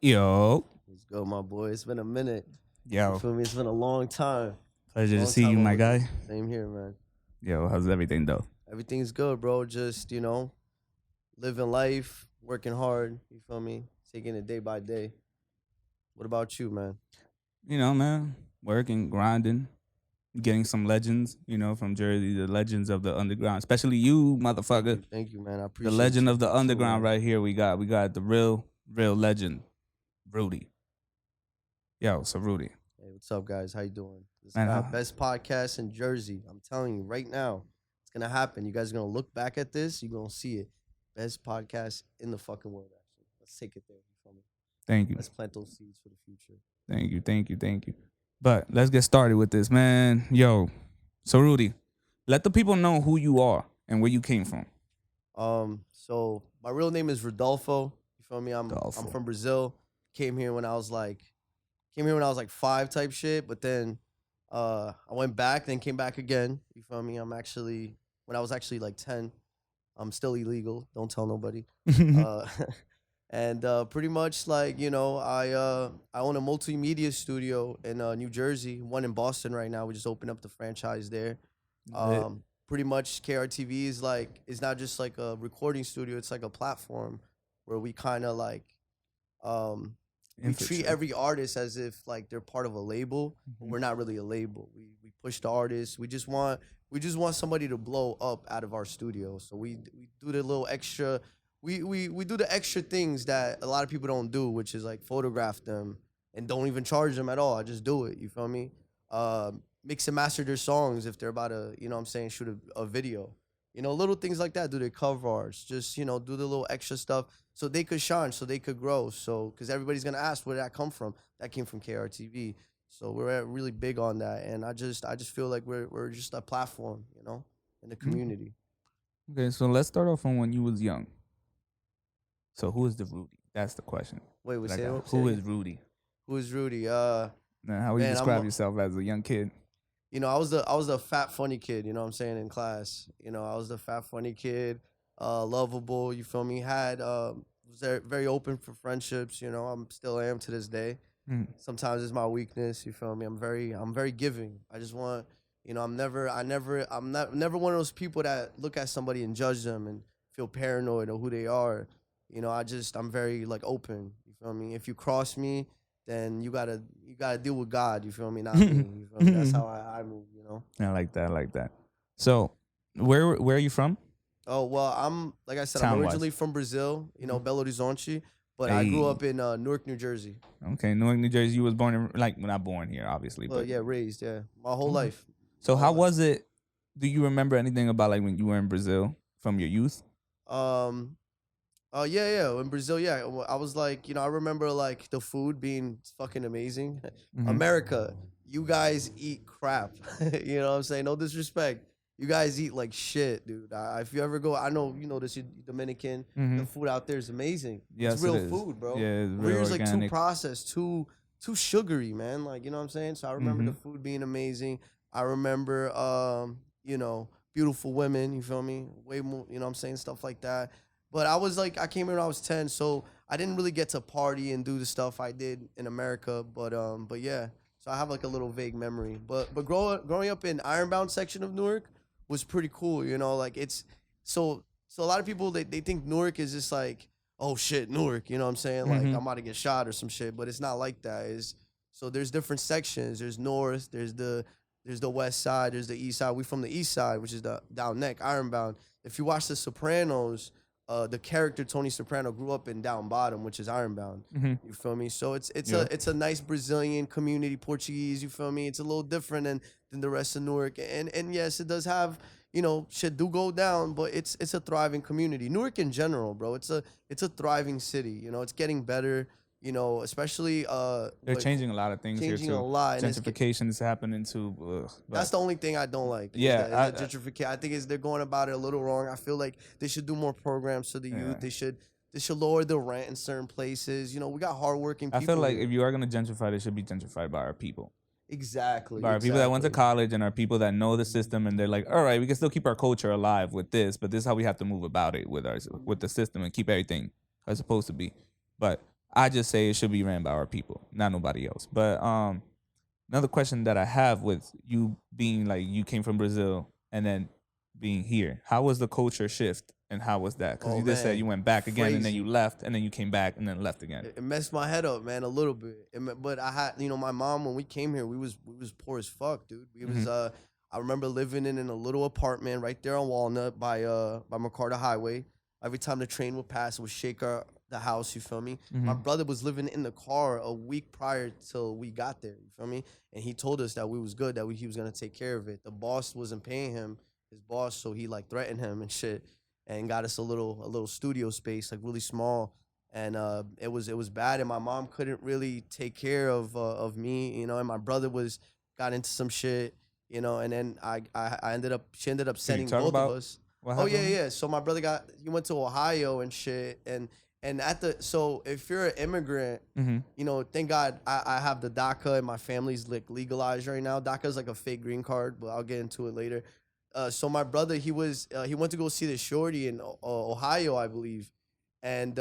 Yo, Let's go, my boy. It's been a minute. You yo, feel me? It's been a long time. pleasure to Long see time you, my overdue. guy. Same here, man. Yo, how's everything though? Everything's good, bro. Just, living life, working hard. You feel me? Taking it day by day. What about you, man? Man, working, grinding, getting some legends. From Jersey, the legends of the underground, especially you, motherfucker. Thank you, man. I The appreciate legend you of the too, underground man. right here. We got the real legend, Rudy. Yo, so Rudy, Hey, what's up, guys? How you doing? This man, guy, best podcast in Jersey. I'm telling you right now, it's gonna happen. You guys are gonna look back at this. You're gonna see it. Best podcast in the fucking world. Actually, let's take it there. You feel me? thank you, Let's plant those seeds for the future. thank you. But let's get started with this, man. Yo, so Rudy, let the people know who you are and where you came from. So my real name is Rodolfo. You feel me? I'm Rodolfo. from Brazil. Came here when I was like 5 type shit, but then I went back, then came back again. You feel me? When I was actually like 10, I'm still illegal. Don't tell nobody. Uh and pretty much like, I own a multimedia studio in New Jersey, one in Boston right now. We just opened up the franchise there. Lit. Pretty much KRTV is not just like a recording studio, it's like a platform where we kind of like um we treat Infiltrate. every artist as if like they're part of a label, but we're not really a label. We push the artists. We just want somebody to blow up out of our studio. So we do the little extra we do the extra things that a lot of people don't do, which is like photograph them and don't even charge them at all. I just do it. You feel me? Mix and master their songs if they're about to, you know what I'm saying, shoot a video. Little things like that. Do their cover arts. Just, do the little extra stuff so they could shine, so they could grow. So, because everybody's going to ask, where did that come from? That came from KRTV. So we're really big on that. And I just feel like we're just a platform, in the community. Okay, so let's start off from when you was young. So who is the Rudy? That's the question. Wait, Like, say who is Rudy? who is Rudy? Now, how would you Man, describe yourself as a young kid? I was the fat funny kid, you know what I'm saying, in class. I was the fat funny kid, lovable, you feel me? Had was very, very open for friendships, I'm still am to this day. Mm. Sometimes it's my weakness, you feel me? I'm very giving. I just want, I'm never one of those people that look at somebody and judge them and feel paranoid of who they are. I'm very like open, you feel me? If you cross me, then you gotta deal with God, you feel me? Not me. You feel me? That's how I move. I like that. I like that. So, where are you from? Oh well, I'm like I said, I'm Town-wise. originally from Brazil, Belo Horizonte, but I Hey. grew up in Newark, New Jersey. Okay, Newark, New Jersey. You was born in not born here, obviously, Well, but yeah, raised, yeah, my whole Okay. life. So my how whole life. was it? Do you remember anything about like when you were in Brazil from your youth? Um, yeah, in Brazil, yeah, I was like, I remember like the food being fucking amazing. Mhm. America, you guys eat crap. You know what I'm saying? No disrespect. You guys eat like shit, dude. If you ever go, I know you know this. You're Dominican. The Mhm. food out there is amazing. Yes, It's real it is. food, bro. Yeah, it's Over real here is like too organic. processed, too sugary, man. Like, you know what I'm saying? So I remember the Mhm. food being amazing. I remember, beautiful women. You feel me? Way more. You know what I'm saying? Stuff like that. But I came here when I was 10, so I didn't really get to party and do the stuff I did in America. But yeah. So I have like a little vague memory. But growing up in Ironbound section of Newark was pretty cool. Like it's so a lot of people they think Newark is just like, oh shit, Newark. You know what I'm saying? Like Mhm. I'm about to get shot or some shit. But it's not like that. So there's different sections. There's north. There's the west side. There's the east side. We from the east side, which is the down neck, Ironbound. If you watch The Sopranos, the character Tony Soprano grew up in down bottom, which is Ironbound. Mhm. You feel me? So it's Yeah. a nice Brazilian community, Portuguese. You feel me? It's a little different than the rest of Newark. And yes, it does have, shit do go down, but it's a thriving community. Newark in general, bro. It's a thriving city. It's getting better. Especially They're with changing a lot of things here changing a too. lot, and Gentrification is happening too. that's the only thing I don't like. Yeah, Is the gentrification. I think they're going about it a little wrong. I feel like they should do more programs for the Yeah. youth. They should lower the rent in certain places. We got hardworking people. I feel like here. if you are gonna gentrify, they should be gentrified by our people. Exactly. By our people that went to exactly. college and our people that know the system and they're like, all right, we can still keep our culture alive with this, but this is how we have to move about it with the system and keep everything as it's supposed to be. But I just say it should be ran by our people, not nobody else. But another question that I have with you being like you came from Brazil and then being here, how was the culture shift and how was that? Because Oh you just said man, you went back again and then you crazy. left and then you came back and then left again. It messed my head up, man, a little bit. But I had, my mom when we came here, we was poor as fuck, dude. We was Mhm. I remember living in a little apartment right there on Walnut by McCarter Highway. Every time the train would pass, it would shake the house. You feel me? My Mhm. brother was living in the car a week prior till we got there. You feel me? And he told us that we was good, that he was gonna take care of it. The boss wasn't paying him, his boss, so he like threatened him and shit, and got us a little studio space, like really small. And it was bad, and my mom couldn't really take care of me, and my brother got into some shit, and then I ended up she ended up Can you sending talk both of about us. what Oh yeah, happened? yeah. So my brother he went to Ohio and shit, and so if you're an immigrant, Mm-hmm. thank God I have the DACA and my family's like legalized right now. DACA is like a fake green card, but I'll get into it later. So my brother, he went to go see the shorty in Ohio, I believe, and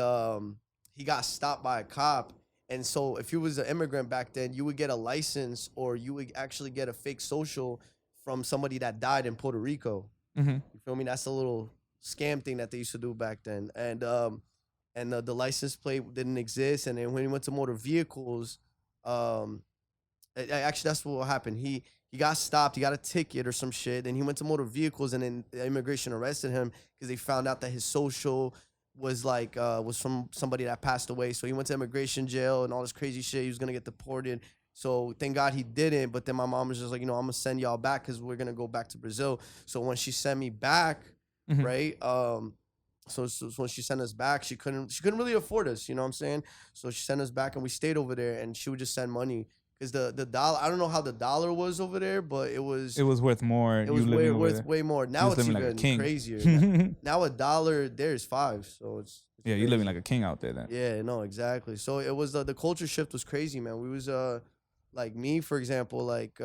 he got stopped by a cop. And so if you was an immigrant back then, you would get a license or you would actually get a fake social from somebody that died in Puerto Rico. Mm-hmm. You feel me? That's a little scam thing that they used to do back then. And the license plate didn't exist. And then when he went to motor vehicles, um, actually that's what happened. He got stopped. He got a ticket or some shit. And he went to motor vehicles, and then the immigration arrested him because they found out that his social was from somebody that passed away. So he went to immigration jail and all this crazy shit. He was gonna get deported. So thank God he didn't. But then my mom was just like, I'm gonna send y'all back because we're gonna go back to Brazil. So when she sent me back, Mm-hmm. right? So when she sent us back, she couldn't really afford us. You know what I'm saying? So she sent us back, and we stayed over there, and she would just send money because the dollar. I don't know how the dollar was over there, but it was It was worth more it you was way living over worth there. way more. You Now was it's living like a even king. crazier. Now a dollar there is five, so it's Yeah, you living crazy. like a king out there then. Yeah, no, exactly. So it was the culture shift was crazy, man. We was like me, for example, like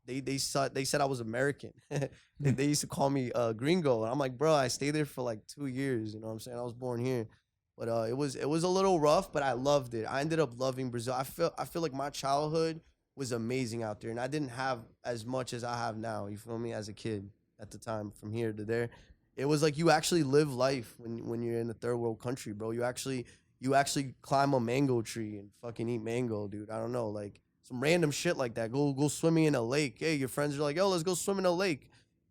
they said I was American. They used to call me gringo, and I'm like, bro, I stayed there for like 2 years. You know what I'm saying? I was born here, but it was a little rough, but I loved it. I ended up loving Brazil. I feel like my childhood was amazing out there, and I didn't have as much as I have now. You feel me? As a kid at the time, from here to there, it was like you actually live life when you're in a third world country, bro. You actually climb a mango tree and fucking eat mango, dude. I don't know, like some random shit like that. Go swimming in a lake. Hey, your friends are like, yo, let's go swim in a lake.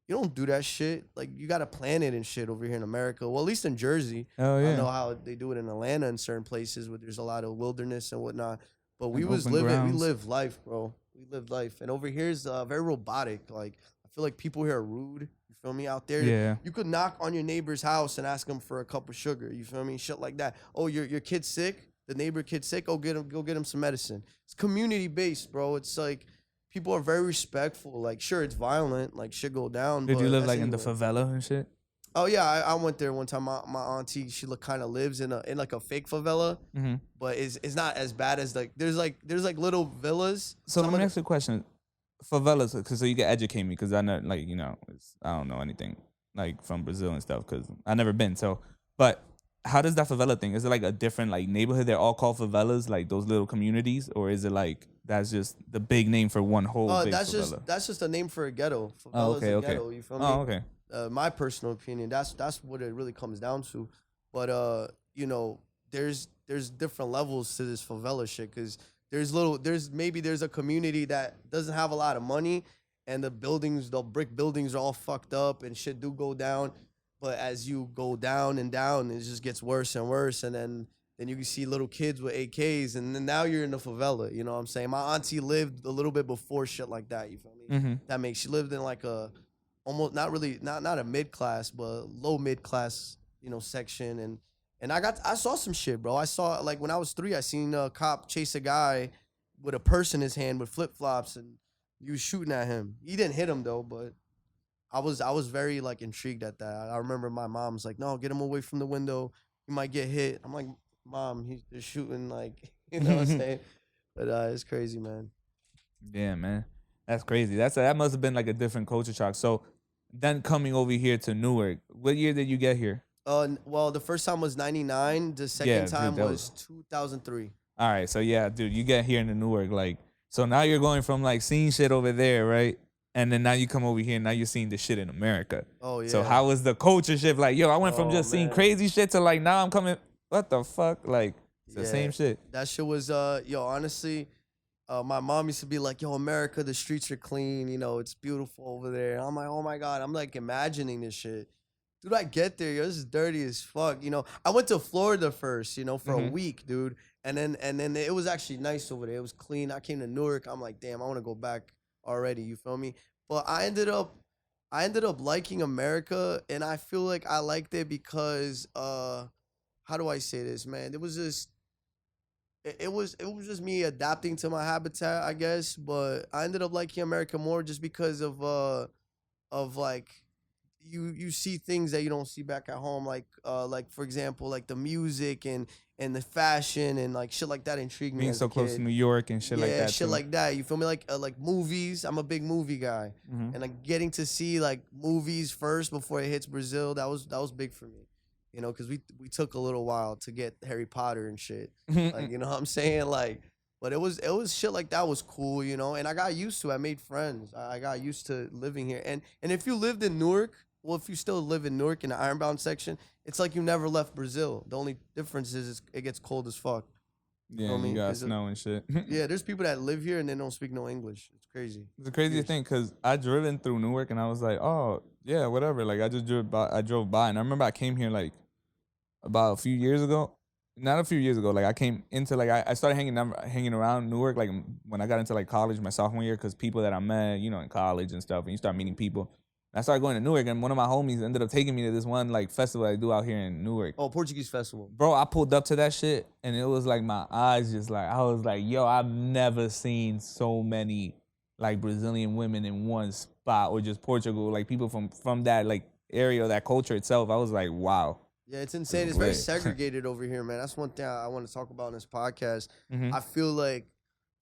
You don't do that shit. Like you got to plan it and shit over here in America. Well, at least in Jersey. Oh I don't yeah. know how they do it in Atlanta and certain places where there's a lot of wilderness and whatnot. But And open we grounds. live life, bro. We live life. And over here is very robotic. Like I feel like people here are rude. You feel me? Out there, Yeah. you could knock on your neighbor's house and ask them for a cup of sugar. You feel me? Shit like that. Oh, your kid's sick. The neighbor kid's sick. Oh, go get him some medicine. It's community based, bro. It's like people are very respectful. Like, sure, it's violent. Like, shit go down. Did you But live that's like in the anywhere. favela and shit? Oh yeah, I went there one time. My auntie, she kind of lives in like a fake favela, Mm-hmm. but it's not as bad as there's like little villas. So let Some me of the ask you a question. Favelas, cause so you can educate me, cause I know, like I don't know anything like from Brazil and stuff, cause I never been. So, but how does that favela thing? Is it like a different like neighborhood? They're all called favelas, like those little communities, or is it like that's just the big name for one whole big that's favela? just a name for a ghetto. Oh, Favela's okay, a okay. ghetto. You feel me? Oh, okay. My personal opinion. That's what it really comes down to. But there's different levels to this favela shit because there's a community that doesn't have a lot of money, and the brick buildings are all fucked up and shit do go down. But as you go down and down, it just gets worse and worse, and then you can see little kids with AKs, and then now you're in the favela. You know what I'm saying? My auntie lived a little bit before shit like that. You feel me? Mm-hmm. She lived in like a almost not really not a mid class but low mid class section, and I saw some shit, bro. I saw like when I was 3, I seen a cop chase a guy with a purse in his hand with flip flops, and he was shooting at him. He didn't hit him though, but I was very like intrigued at that. I remember my mom's like, no, get him away from the window. He might get hit. I'm like, mom, they're shooting, like, you know what I'm saying? But it's crazy, man. Yeah, man, that's crazy. That must have been like a different culture shock. So then coming over here to Newark, what year did you get here? Well, the first time was 99. The second Yeah, dude, time that was 2003. all right. So yeah, dude, you get here in Newark, like, so now you're going from like seeing shit over there, right? And then now you come over here, and now you're seeing the shit in America. Oh So yeah. how was the culture shift? Like, yo, I went from Oh just seeing man. crazy shit to like now I'm coming. What the fuck? Like, it's the Yeah. same shit. That shit was yo, honestly, my mom used to be like, yo, America, the streets are clean, it's beautiful over there. I'm like, oh my God. I'm like imagining this shit. Dude, I get there, yo, this is dirty as fuck. I went to Florida first, for a Mhm. week, dude. And then it was actually nice over there. It was clean. I came to Newark. I'm like, damn, I want to go back already. You feel me? But I ended up liking America, and I feel like I liked it because how do I say this, man? It was just me adapting to my habitat, I guess. But I ended up liking America more just because of like you see things that you don't see back at home, like for example, like the music and the fashion and like shit like that intrigued me Being as a so close to kid. New York and shit like Yeah, that shit too. like that. You feel me? Like movies. I'm a big movie guy, Mhm. and like getting to see like movies first before it hits Brazil. That was big for me, because we took a little while to get Harry Potter and shit. Like, you know what I'm saying? Like, but it was shit like that was cool, and I got used to it. I made friends. I got used to living here. And if you lived in Newark, well, if you still live in Newark in the Ironbound section, it's like you never left Brazil. The only difference is it gets cold as fuck. You Yeah, feel you me? got snow and shit. Yeah, there's people that live here and they don't speak no English. It's crazy. It's the craziest Weird. thing because I driven through Newark and I was like, oh yeah, whatever. Like I just drove by. I drove by and I remember I came here like about a few years ago. Not a few years ago. Like I came into like I started hanging around Newark like when I got into like college my sophomore year because people that I met in college and stuff and you start meeting people. And I started going to Newark and one of my homies ended up taking me to this one like festival I do out here in Newark. Oh, Portuguese festival. Bro, I pulled up to that shit and it was like my eyes just like I was like, yo, I've never seen so many like Brazilian women in one spot or just Portugal, like people from that like area, that culture itself. I was like, wow. Yeah, it's This insane. is It's very lit. segregated over here, man. That's one thing I want to talk about in this podcast. Mhm. I feel like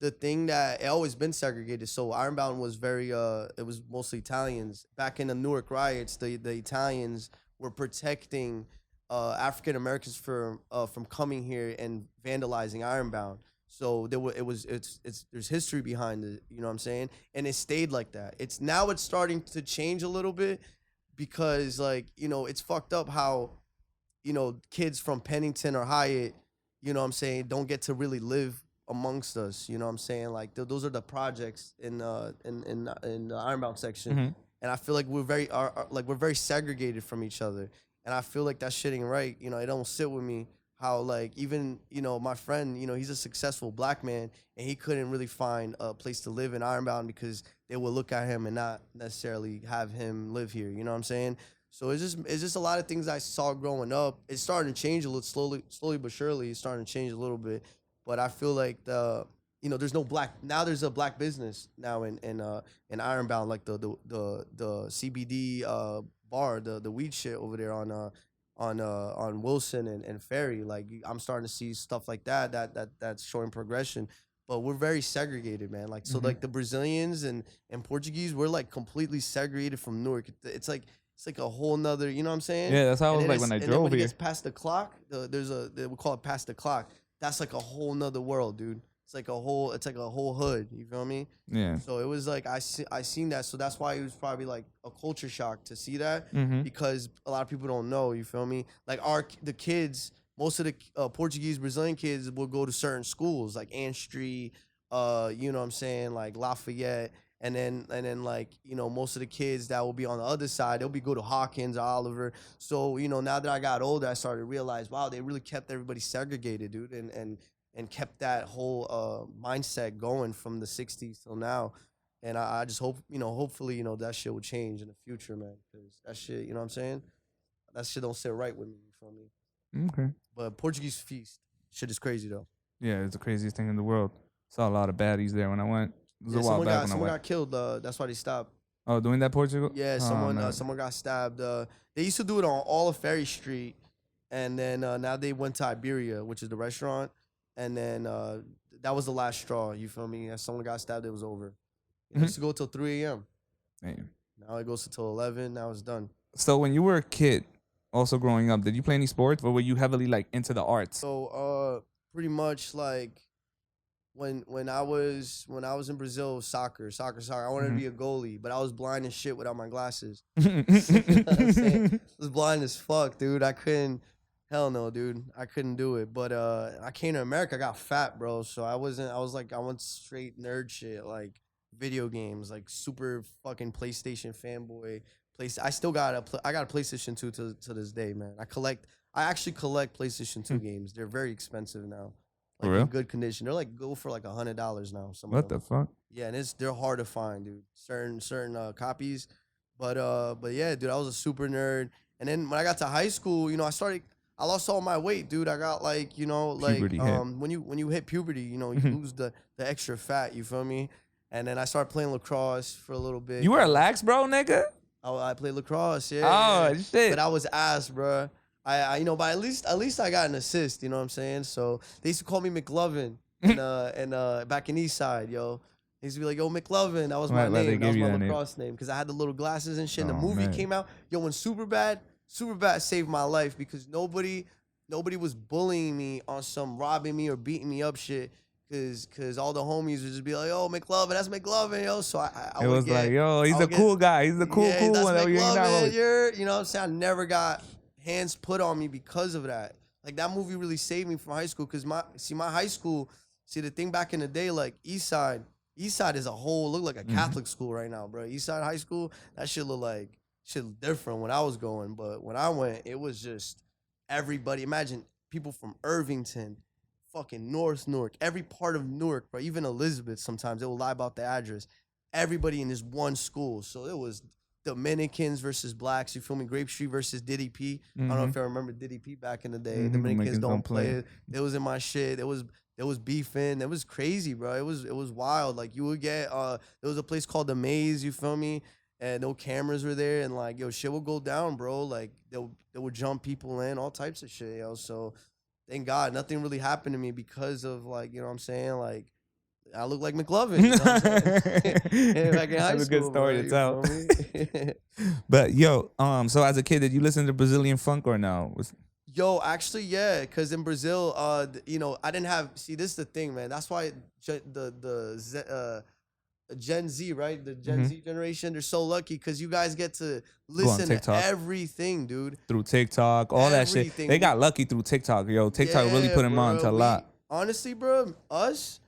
the thing that it always been segregated. So Ironbound was it was mostly Italians. Back in the Newark riots, the Italians were protecting African Americans from coming here and vandalizing Ironbound. So there's history behind it, you know what I'm saying? And it stayed like that. It's starting to change a little bit because like, it's fucked up how kids from Pennington or Hyatt, you know what I'm saying, don't get to really live amongst us. You know what I'm saying? Like those are the projects in the Ironbound section, Mhm. and I feel like we're very segregated from each other, and I feel like that shit ain't right. It don't sit with me how like even my friend, he's a successful black man, and he couldn't really find a place to live in Ironbound because they would look at him and not necessarily have him live here. You know what I'm saying? So it's just a lot of things I saw growing up. It's starting to change a little slowly but surely. It's starting to change a little bit, but I feel like there's no black now. There's a black business now in Ironbound, like the CBD bar, the weed shit over there on Wilson and Ferry. Like I'm starting to see stuff like that's showing progression. But we're very segregated, man. Like so, Mhm. like the Brazilians and Portuguese, we're like completely segregated from Newark. It's like a whole nother, you know what I'm saying? Yeah, that's how I And was then like when I and then drove when it here. gets past the clock, we call it past the clock. That's like a whole nother world, dude. It's like a whole hood. You feel me? Yeah. So it was like I seen that. So that's why it was probably like a culture shock to see that Mhm. because a lot of people don't know. You feel me? Like the kids, most of the Portuguese Brazilian kids will go to certain schools like Ann Street, you know what I'm saying, like Lafayette. And then like most of the kids that will be on the other side, they'll be go to Hawkins or Oliver. So now that I got older, I started to realize, wow, they really kept everybody segregated, dude, and kept that whole mindset going from the '60s till now. And I just hope hopefully that shit will change in the future, man. Because that shit, you know what I'm saying, that shit don't sit right with me. You feel me? Okay. But Portuguese feast shit is crazy though. Yeah, it's the craziest thing in the world. Saw a lot of baddies there when I went. It was Yeah, a while someone back got when I someone went. got killed. That's why they stopped. Oh, doing that Portugal? Yeah, Oh someone no. someone got stabbed. They used to do it on all of Ferry Street, and then now they went to Iberia, which is the restaurant, and then that was the last straw. You feel me? As someone got stabbed, it was over. It Mhm. used to go till 3 a.m. Damn. Now it goes till 11. Now it's done. So when you were a kid, also growing up? Did you play any sports, or were you heavily like into the arts? So pretty much like when I was in Brazil, soccer. I wanted to Mhm. be a goalie, but I was blind as shit without my glasses. You know what I'm saying? I was blind as fuck, dude. I couldn't. Hell no, dude. I couldn't do it. But I came to America. I got fat, bro. So I wasn't. I was like, I went straight nerd shit, like video games, like super fucking PlayStation fanboy. I still got I got a PlayStation 2 to this day, man. I actually collect PlayStation 2 games. They're very expensive now, For like in real? good condition. They're like go for like $100 now. Some of What them. the fuck? Yeah, and they're hard to find, dude. Certain copies, but yeah, dude, I was a super nerd. And then when I got to high school, I lost all my weight, dude. I got like, Puberty hit. when you hit puberty, you Mhm. lose the extra fat. You feel me? And then I started playing lacrosse for a little bit. You were a lax, bro, nigga. I played lacrosse, yeah. Oh Yeah. shit. But I was ass, bro. But at least I got an assist. You know what I'm saying? So they used to call me McLovin, and back in East Side, yo. They used to be like, yo, McLovin. That was my Why they name. That give was you my that name? lacrosse name because I had the little glasses and shit. And the Oh, movie man. came out. Yo, when Superbad saved my life because nobody was bullying me on some robbing me or beating me up shit. Cause all the homies would just be like, "Oh, McLovin, that's McLovin, yo." So I It would was get, like, yo, he's I a would get- cool guy. He's a cool yeah, that's one that we hanging out McLovin. with. You know what I'm saying? I never got hands put on me because of that. Like that movie really saved me from high school. Cause my high school, the thing back in the day, like East Side is a whole look like a Catholic school right now, bro. East Side High School, that shit look different when I was going, but when I went, it was just everybody. Imagine people from Irvington, fucking North Newark, every part of Newark, bro. Even Elizabeth, sometimes they will lie about the address. Everybody in this one school, so it was Dominicans versus blacks. You feel me? Grape Street versus Diddy P. I don't know if I remember Diddy P back in the day. Mhm, Dominicans don't play it. It was in my shit. It was beefing. It was crazy, bro. It was wild. Like you would get there was a place called the Maze. You feel me? And no cameras were there, and like yo, shit would go down, bro. Like they would jump people in, all types of shit, yo. So thank God nothing really happened to me because of like, you know what I'm saying? Like I look like McLovin. You know what I'm saying? Back in high That's a good school, story bro, to you tell. feel me? But yo, so as a kid, did you listen to Brazilian funk or no? Yo, actually, yeah, because in Brazil, I didn't have. See, this is the thing, man. That's why Gen Z, right? The Gen Z generation, they're so lucky because you guys get to listen to TikTok. everything, dude. Through TikTok, all that shit. Everything. They got lucky through TikTok, yo. TikTok really put them on to a lot Honestly, bro, us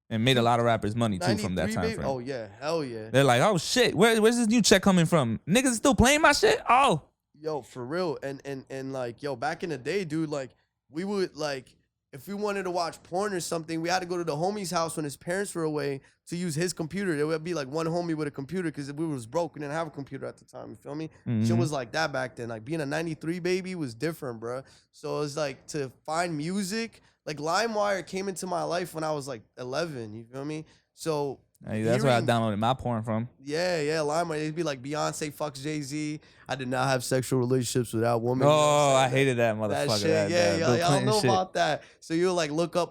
and made a lot of rappers money too from that 93 time baby. frame. Oh yeah, hell yeah. They're like, oh shit, where's this new check coming from? Niggas still playing my shit? Oh, Yo, for real. And like, yo, back in the day, dude, like we would like if we wanted to watch porn or something, we had to go to the homie's house when his parents were away to use his computer. There would be like one homie with a computer because we was broke. We didn't have a computer at the time. You feel me? Shit was like that back then. Like being a 93 baby was different, bro. So it was like to find music. Like LimeWire came into my life when I was like 11. You feel me? So hey, that's where I hearing- downloaded my porn from. Yeah, LimeWire. It'd be like Beyonce fucks Jay-Z. I did not have sexual relationships with that woman. You know what I'm Oh, saying? I hated that motherfucker. That shit, that yeah, Bill y'all Clinton know shit. about that. So you'll like look up,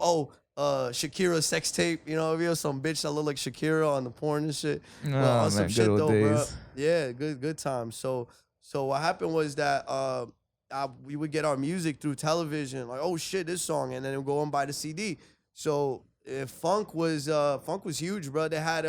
Shakira sex tape, you know, if you're some bitch that look like Shakira on the porn and shit. Oh, On man, some good shit old though, bro. days. Yeah, good times. So what happened was that we would get our music through television, like, oh shit, this song, and then we'd go and buy the CD. So funk was huge, bro. They had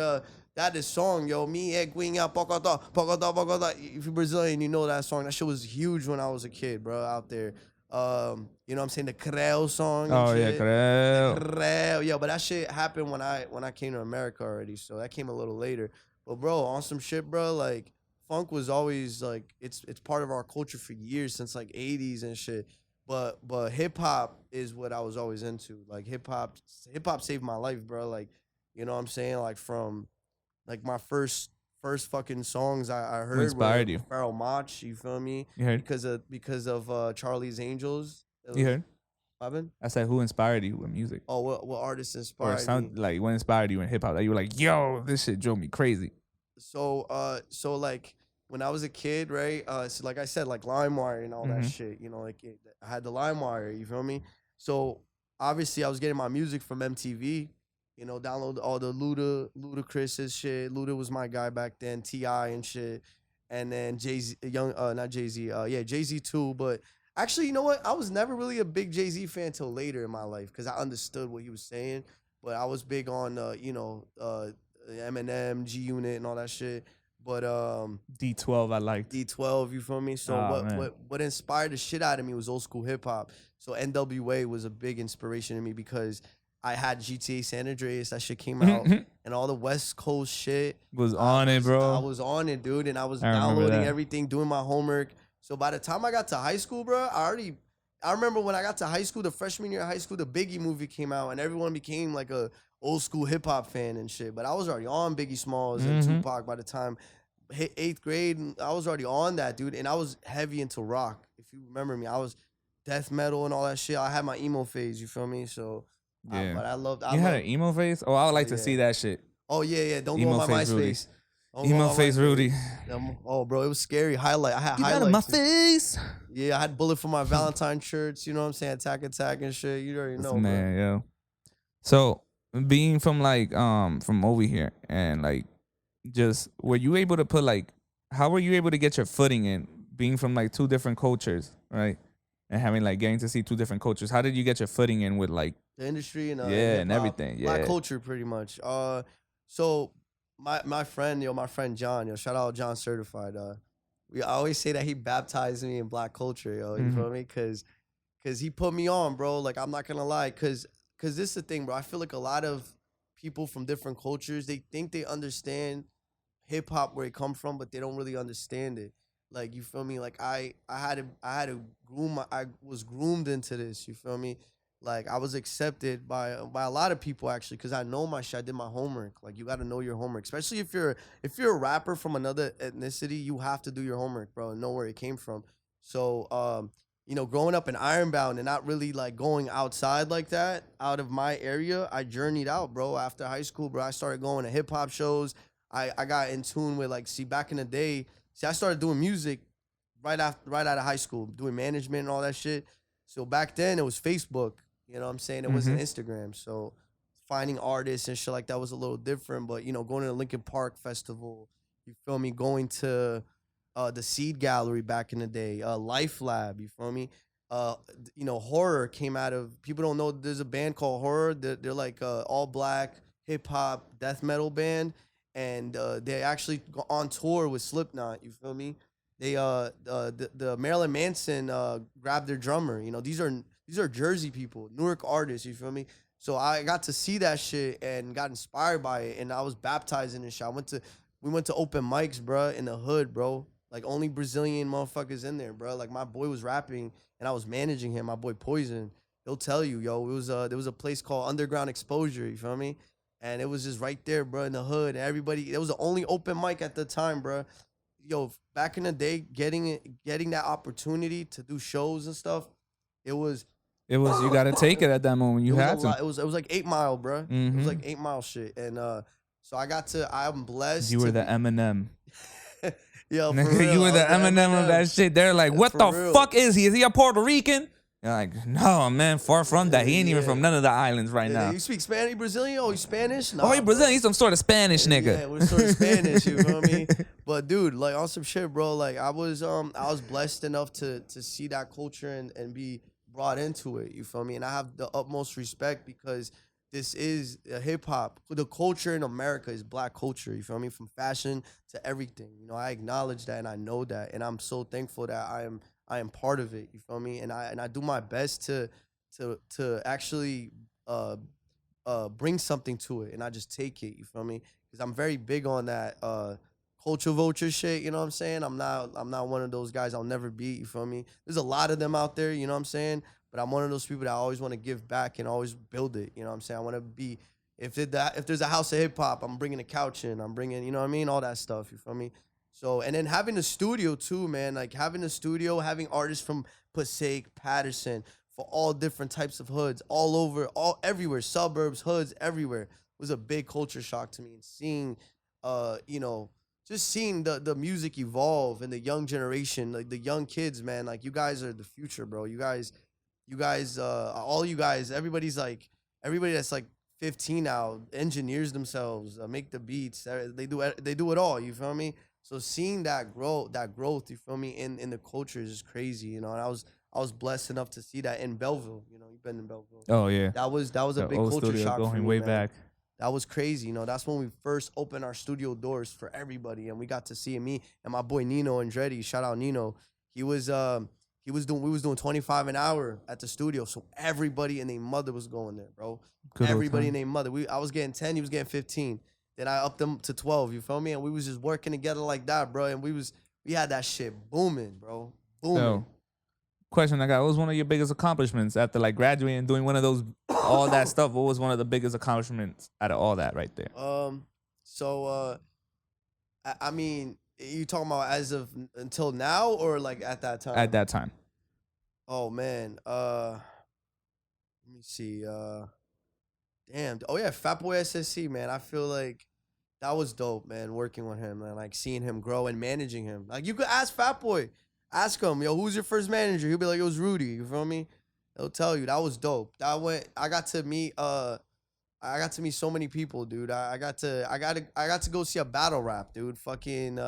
this song, yo, me Eguinha Pocotó, Pocotó, Pocotó. If you're Brazilian, you know that song. That shit was huge when I was a kid, bro, out there. You know what I'm saying? The Creo song. And Oh yeah, shit. creo. Creo. Yeah, but that shit happened when I came to America already, so that came a little later. But bro, on some shit, bro, like funk was always like it's part of our culture for years since like 80s and shit. But hip hop is what I was always into. Like hip hop saved my life, bro. Like, you know what I'm saying? Like from like my first fucking songs I heard inspired were you? Pharoah Monch, you feel me? You heard? Because of Charlie's Angels. You heard? Robin? I said, who inspired you with music? Oh, what artists Or inspired me? sound like what inspired you in hip hop? That you were like, yo, this shit drove me crazy. So like when I was a kid, right? So like I said, like LimeWire and all that shit. You know, like I had the LimeWire. You feel me? So obviously I was getting my music from MTV. You know, download all the Ludacris's shit. Luda was my guy back then. Ti and shit. and then Jay-Z, not Jay-Z, yeah, Jay-Z too. But actually, you know what? I was never really a big Jay-Z fan till later in my life because I understood what he was saying. But I was big on, Eminem, G Unit, and all that shit. But D12 I liked. D12, you feel me? So Oh, man. what inspired the shit out of me was old school hip hop. So NWA was a big inspiration to me because I had GTA San Andreas, that shit came out, and all the West Coast shit Was on it, bro. I was on it, dude, and I was I remember downloading that. everything, doing my homework. So by the time I got to high school, bro, I remember when I got to high school, the freshman year of high school, the Biggie movie came out, and everyone became like a old school hip hop fan and shit. But I was already on Biggie Smalls and Tupac by the time hit eighth grade. I was already on that, dude, and I was heavy into rock. If you remember me, I was death metal and all that shit. I had my emo phase, you feel me? So, Yeah. but I loved. You had an emo face? Oh, I would like to yeah. see that shit. Oh yeah. Don't Emo go on my face Rudy. MySpace. Don't go Emo on my face MySpace. Rudy. Oh, bro, it was scary. I had Get highlights. out of my face. Yeah, I had bullet for my Valentine shirts. You know what I'm saying? Attack and shit. You already know, Man, yo. So being from like from over here and like just were you able to put like how were you able to get your footing in being from like two different cultures, right? And having like getting to see two different cultures. How did you get your footing in with like the industry and and hip-hop, everything? Yeah. black culture, pretty much. So my friend John, shout out John Certified. I always say that he baptized me in black culture, yo. You feel me? Cause he put me on, bro. Like I'm not gonna lie, cause this is the thing, bro. I feel like a lot of people from different cultures, they think they understand hip hop where it come from, but they don't really understand it. Like you feel me? Like I had to I was groomed into this. You feel me? Like I was accepted by a lot of people actually because I know my shit. I did my homework. Like you got to know your homework, especially if you're a rapper from another ethnicity. You have to do your homework, bro, and know where it came from. So growing up in Ironbound and not really like going outside like that out of my area, I journeyed out, bro. After high school, bro, I started going to hip hop shows. I got in tune with back in the day. I started doing music right out of high school, doing management and all that shit. So back then it was Facebook, you know what I'm saying? It wasn't Instagram. So finding artists and shit like that was a little different. But going to the Lincoln Park Festival, you feel me? Going to the Seed Gallery back in the day, Life Lab, you feel me? Horror came out of, people don't know there's a band called Horror. They're like all black hip hop death metal band. And they actually go on tour with Slipknot. You feel me? They the Marilyn Manson grabbed their drummer. These are Jersey people, Newark artists. You feel me? So I got to see that shit and got inspired by it, and I was baptized in this shit. We went to open mics, bro, in the hood, bro. Like only Brazilian motherfuckers in there, bro. Like my boy was rapping and I was managing him. My boy Poison, he'll tell you, yo. There was a place called Underground Exposure. You feel me? And it was just right there, bro, in the hood. And everybody, it was the only open mic at the time, bro. Yo, back in the day, getting that opportunity to do shows and stuff, it was you got to take it at that moment. You had to. It was like 8 Mile, bro. It was like 8 Mile shit. And so I'm blessed. You were the Eminem. Yo, for real, you were the Eminem of that shit. They're like, what the fuck is he? Is he a Puerto Rican? You're like, no, man, far from that. He ain't even from none of the islands right now. You speak Spanish, Brazilian? Oh, you Spanish? Nah, he Brazilian. He's some sort of Spanish nigga. Yeah, we're sort of Spanish, you feel me? But dude, like on some shit, bro. Like I was blessed enough to see that culture and be brought into it. You feel me? And I have the utmost respect because this is hip hop. The culture in America is black culture. You feel me? From fashion to everything. I acknowledge that and I know that, and I'm so thankful that I am part of it. You feel me? And I do my best to actually bring something to it and I just take it. You feel me? Because I'm very big on that culture vulture shit. You know what I'm saying? I'm not one of those guys. I'll never be. You feel me? There's a lot of them out there. You know what I'm saying? But I'm one of those people that I always want to give back and always build it. You know what I'm saying? I want to be. If there's a house of hip hop, I'm bringing a couch in. I'm bringing, you know what I mean? All that stuff. You feel me? So, and then having a studio too, man, like having a studio, having artists from Passaic, Patterson, for all different types of hoods, all over, everywhere, suburbs, hoods, everywhere, was a big culture shock to me. And seeing, just seeing the music evolve and the young generation, like the young kids, man, like you guys are the future, bro. You guys, all you guys, everybody that's like 15 now, engineers themselves, make the beats, they do it all. You feel me? So seeing that growth, you feel me, in the culture is just crazy, you know. And I was blessed enough to see that in Belleville. You know, you've been in Belleville. Oh yeah, That was a the big old culture studio shock for going me, way man. back. That was crazy. You know, that's when we first opened our studio doors for everybody, and we got to see me and my boy Nino Andretti. Shout out Nino. He was doing we was doing 25 an hour at the studio, so everybody and their mother was going there, bro. Good old Everybody and time. their mother. I was getting 10, he was getting 15. Then I upped them to 12. You feel me? And we was just working together like that, bro. And we had that shit booming, bro. Booming. So, question I got: what was one of your biggest accomplishments after like graduating and doing one of those all that stuff? What was one of the biggest accomplishments out of all that right there? So I mean, you talking about as of until now or like at that time? At that time, Oh man. Let me see. Damn. Oh yeah, Fatboy SSC, man. I feel like that was dope, man. Working with him and like seeing him grow and managing him. Like you could ask Fatboy, ask him, yo, who's your first manager? He'll be like, it was Rudy. You feel me? He'll tell you that was dope. I got to meet. I got to meet so many people, dude. I got to go see a battle rap, dude. Fucking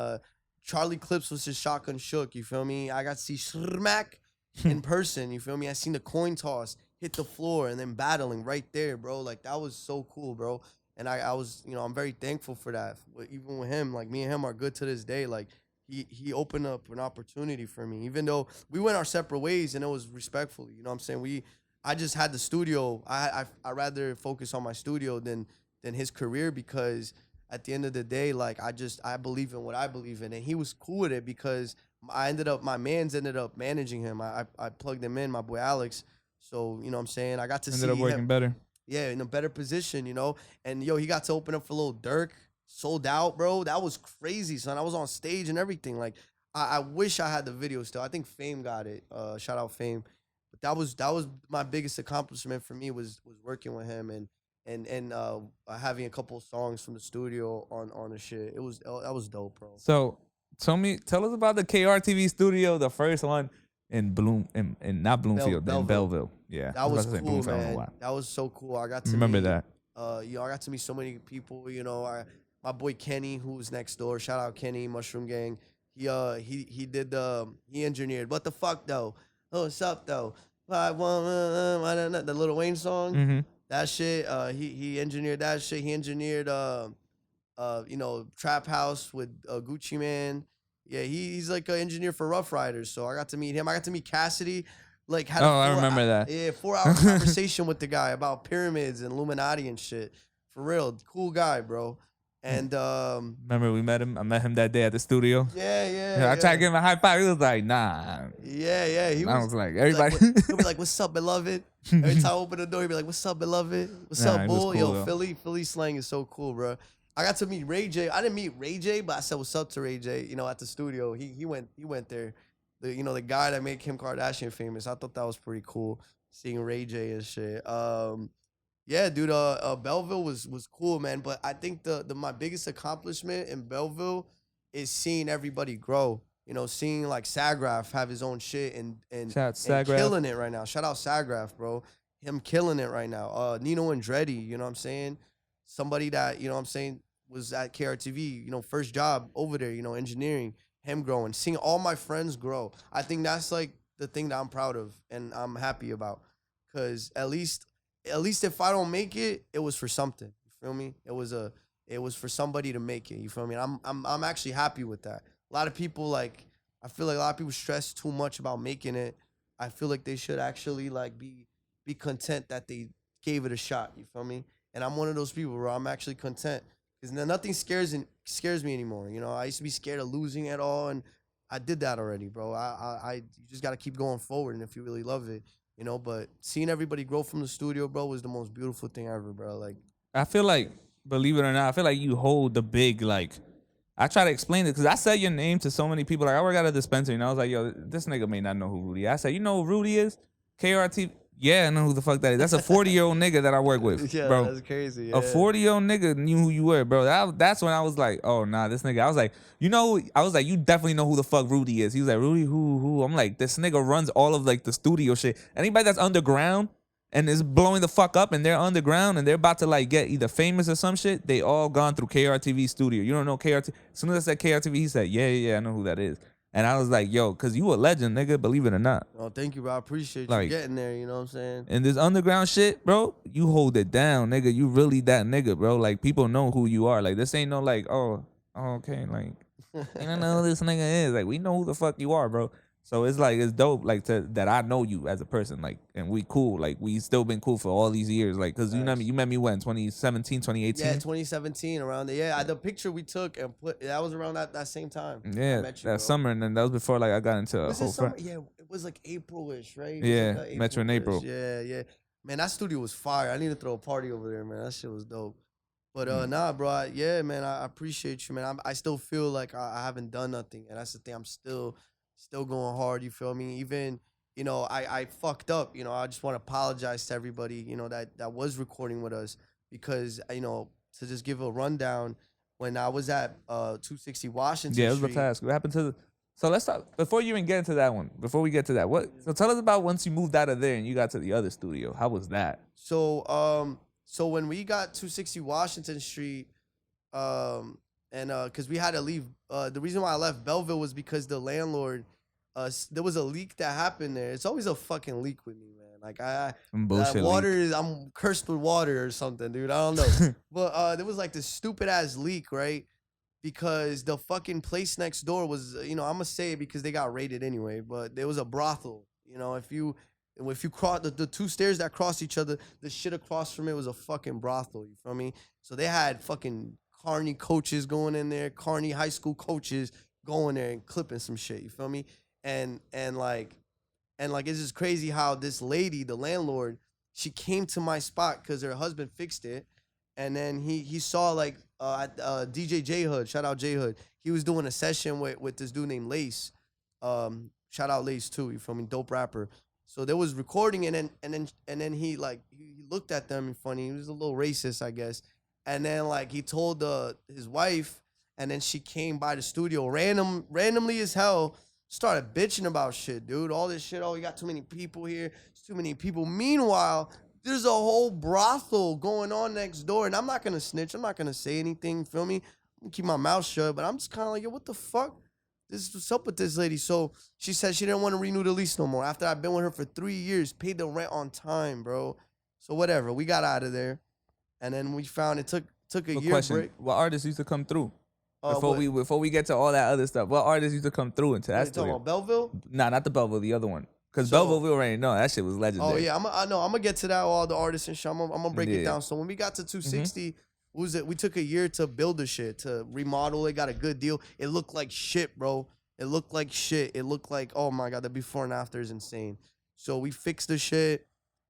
Charlie Clips was his Shotgun Shook. You feel me? I got to see Smack in person. You feel me? I seen the coin toss hit the floor and then battling right there, bro. Like that was so cool, bro. And I was, you know, I'm very thankful for that. Even with him, like me and him are good to this day. Like he opened up an opportunity for me, even though we went our separate ways and it was respectfully. You know what I'm saying? I just had the studio. I rather focus on my studio than his career because at the end of the day, like I believe in what I believe in, and he was cool with it because my man's ended up managing him. I plugged him in, my boy Alex. So you know what I'm saying? I got to ended see up working him, better. yeah, in a better position, you know. And yo, he got to open up for Lil Durk, sold out, bro. That was crazy, son. I was on stage and everything. Like I wish I had the video still. I think Fame got it. Shout out Fame. But that was my biggest accomplishment for me was working with him and having a couple of songs from the studio on the shit. That was dope, bro. So tell us about the KRTV studio, the first one in in not Bloomfield, in Belleville. Yeah, That was about to say cool, Bloomfield, I don't know man. why. That was so cool. I got to Remember meet, that? you know, I got to meet so many people. You know, my boy Kenny, who was next door. Shout out Kenny, Mushroom Gang. He did he engineered. What the fuck though? Oh, what's up though? The Lil Wayne song. Mm-hmm. That shit. He engineered that shit. He engineered you know, Trap House with Gucci Man. Yeah, he's like an engineer for Rough Riders. So I got to meet him. I got to meet Cassidy. Like had Oh, I remember that. Yeah, 4 hour conversation with the guy about pyramids and Illuminati and shit. For real, cool guy, bro. And Remember we met him? I met him that day at the studio. yeah. I tried to give him a high five. He was like, nah. Yeah. I was like, He'll be everybody. he'll be like, "What's up, beloved?" Every time I open the door, he'll be like, "What's up, beloved? What's Nah, up, he was bull?" cool, Yo, though. Philly slang is so cool, bro. I got to meet Ray J. I didn't meet Ray J, but I said what's up to Ray J. You know, at the studio. He went there. The guy that made Kim Kardashian famous. I thought that was pretty cool seeing Ray J and shit. Yeah, dude. Belleville was cool, man. But I think my biggest accomplishment in Belleville is seeing everybody grow. You know, seeing like Sagraph have his own shit and Shout out Sagraph. killing it right now. Shout out Sagraph, bro. Him killing it right now. Nino Andretti, you know what I'm saying? Somebody that, you know what I'm saying, was at KRTV, you know, first job over there, you know, engineering, him growing, seeing all my friends grow. I think that's like the thing that I'm proud of and I'm happy about. Cause at least if I don't make it, it was for something. You feel me? It was for somebody to make it. You feel me? And I'm actually happy with that. A lot of people I feel like a lot of people stress too much about making it. I feel like they should actually like be content that they gave it a shot. You feel me? And I'm one of those people where I'm actually content because nothing scares me anymore. You know, I used to be scared of losing it all, and I did that already, bro. You just gotta keep going forward, and if you really love it, you know. But seeing everybody grow from the studio, bro, was the most beautiful thing ever, bro. Like, I feel like, believe it or not, I feel like you hold the big, like, I try to explain it because I said your name to so many people. Like, I work at a dispensary, and I was like, yo, this nigga may not know who Rudy is. I said, you know who Rudy is? KRT. Yeah, I know who the fuck that is. That's a 40-year-old nigga that I work with, yeah, bro. that's crazy. A 40-year-old nigga knew who you were, bro. That's when I was like, oh, nah, this nigga. I was like, you definitely know who the fuck Rudy is. He was like, Rudy, who? I'm like, this nigga runs all of, like, the studio shit. Anybody that's underground and it's blowing the fuck up, and they're underground, and they're about to like get either famous or some shit. They all gone through KRTV studio. You don't know KRTV? As soon as I said KRTV, he said, yeah, I know who that is. And I was like, yo, cause you a legend, nigga, believe it or not. Oh, thank you, bro. I appreciate Like, you getting there, you know what I'm saying? And this underground shit, bro, you hold it down, nigga. You really that nigga, bro. Like, people know who you are. Like, this ain't no like, oh okay, like, I don't know who this nigga is. Like, we know who the fuck you are, bro. So it's like, it's dope, like, that I know you as a person, like, and we cool. Like, we still been cool for all these years. Like, cause you met me when, 2017, 2018? Yeah, 2017, around there. Yeah, the picture we took and put, that was around that same time. Yeah, that summer, and then that was before, like, I got into a whole summer? Yeah, it was like April-ish, right? Yeah, met you in April. Yeah. Man, that studio was fire. I need to throw a party over there, man. That shit was dope. But nah, bro. I appreciate you, man. I still feel like I haven't done nothing, and that's the thing. I'm still going hard. You feel me? Even I fucked up. I just want to apologize to everybody. That was recording with us because to just give a rundown. When I was at 260 Washington. Yeah, I was about to ask. What happened to So let's talk before you even get into that one. Before we get to that, so tell us about once you moved out of there and you got to the other studio. How was that? So when we got 260 Washington Street, because we had to leave. The reason why I left Belleville was because the landlord, there was a leak that happened there. It's always a fucking leak with me, man. Like I'm cursed with water or something, dude. I don't know. But there was like this stupid ass leak, right? Because the fucking place next door was, I'm gonna say it because they got raided anyway. But there was a brothel. If you cross the two stairs that crossed each other, the shit across from it was a fucking brothel. You feel me? So they had fucking Carney coaches going in there, Carney high school coaches going there and clipping some shit. You feel me? And it's just crazy how this lady, the landlord, she came to my spot because her husband fixed it, and then he saw DJ J Hood, shout out J Hood. He was doing a session with this dude named Lace. Shout out Lace too. You feel me? Dope rapper. So there was recording, and then he looked at them funny. He was a little racist, I guess. And then he told his wife, and then she came by the studio randomly as hell, started bitching about shit, dude. All this shit. Oh, we got too many people here. It's too many people. Meanwhile, there's a whole brothel going on next door, and I'm not gonna snitch. I'm not gonna say anything. Feel me? I'm gonna keep my mouth shut. But I'm just kind of like, yo, what the fuck? What's up with this lady? So she said she didn't want to renew the lease no more. After I've been with her for 3 years, paid the rent on time, bro. So whatever, we got out of there, and then we found it took a year break. What artists used to come through? Before we get to all that other stuff, what artists used to come through into that studio? Talking about Belleville? Nah, not the Belleville, the other one. Because Belleville, we already know that shit was legendary. Oh yeah, I know. I'm gonna get to that. All the artists and shit. I'm gonna break it down. So when we got to 260, we took a year to build the shit, to remodel it. Got a good deal. It looked like shit, bro. It looked like shit. It looked like, oh my god, the before and after is insane. So we fixed the shit,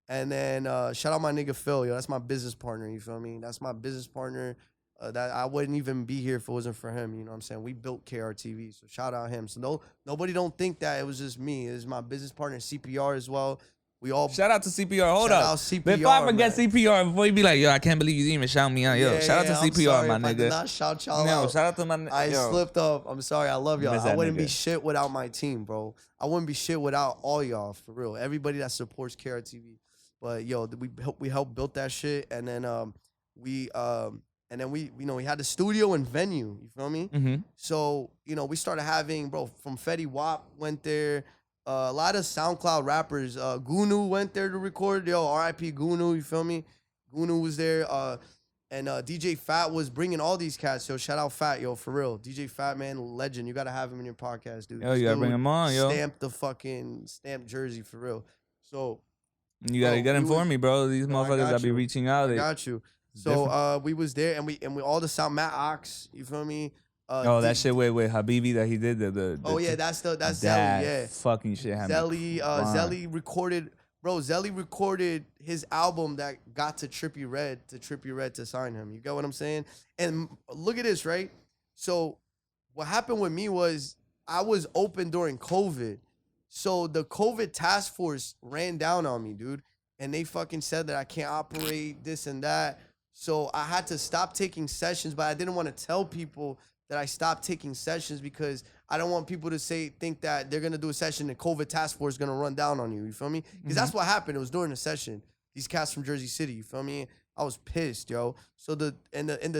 and then shout out my nigga Phil, yo. That's my business partner. You feel me? That's my business partner. That I wouldn't even be here if it wasn't for him. You know what I'm saying? We built KRTV, so shout out him. So nobody don't think that it was just me. It was my business partner, CPR as well. We all shout out to CPR. Hold up. CPR, before I forget CPR, before you be like, yo, I can't believe you didn't even shout me out. Yo, shout out to CPR, my nigga. I did not shout y'all out. Shout out to my. I slipped up. I'm sorry. I love y'all. I wouldn't be shit without my team, bro. I wouldn't be shit without all y'all, for real. Everybody that supports KRTV. But yo, we helped build that shit, and then we had the studio and venue. You feel me? Mm-hmm. So we started having, bro, from Fetty Wap went there. A lot of SoundCloud rappers. Gunu went there to record. Yo, R.I.P. Gunu. You feel me? Gunu was there. And DJ Fat was bringing all these cats. Yo, shout out Fat, yo, for real. DJ Fat, man, legend. You gotta have him in your podcast, dude. Yo, you gotta bring him on, yo. Stamp jersey, for real. So you gotta get him for me, bro. These motherfuckers that be reaching out. I got you. So we was there, and we all the sound Matt Ox. You feel me? That shit with Habibi that he did that's Zelly, yeah. Fucking shit. Zelly recorded, bro. Zelly recorded his album that got to Trippie Redd to sign him. You get what I'm saying? And look at this, right? So what happened with me was I was open during COVID, so the COVID task force ran down on me, dude, and they fucking said that I can't operate this and that. So I had to stop taking sessions, but I didn't want to tell people that I stopped taking sessions because I don't want people to think that they're going to do a session and COVID task force is going to run down on you. You feel me? Because that's what happened. It was during the session. these cats from Jersey City. You feel me? I was pissed, yo. So the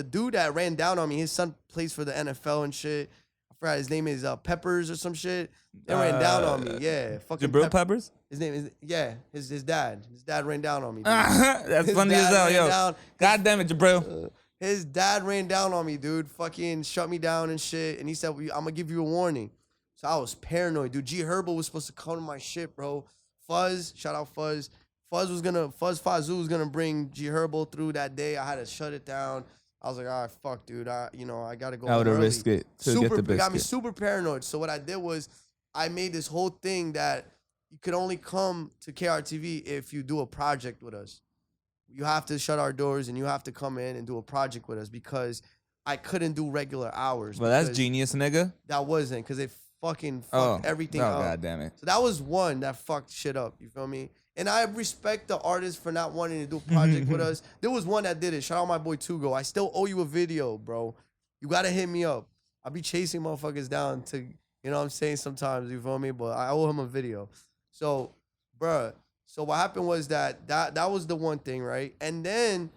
dude that ran down on me, his son plays for the NFL and shit. I forgot his name is Peppers or some shit. They ran down on me. Yeah, fucking Jabril Peppers. His name is his dad. His dad ran down on me. Dude. That's funny as hell, yo. God damn it, Jabril. His dad ran down on me, dude. Fucking shut me down and shit. And he said, "I'm gonna give you a warning." So I was paranoid, dude. G Herbo was supposed to come to my shit, bro. Fuzz, shout out Fuzz. Fuzz Fazoo was gonna bring G Herbo through that day. I had to shut it down. I was like, all right, fuck, dude. I gotta go. I would have risked it to get the biscuit. It got me super paranoid. So what I did was I made this whole thing that you could only come to KRTV if you do a project with us. You have to shut our doors and you have to come in and do a project with us because I couldn't do regular hours. Well, that's genius, nigga. That wasn't because it fucking fucked everything up. Oh, God damn it. So that was one that fucked shit up. You feel me? And I respect the artist for not wanting to do a project with us. There was one that did it. Shout out my boy Tugo. I still owe you a video, bro. You got to hit me up. I'll be chasing motherfuckers down to, you know what I'm saying, sometimes, you feel me? But I owe him a video. So, bruh. So what happened was that was the one thing, right? And then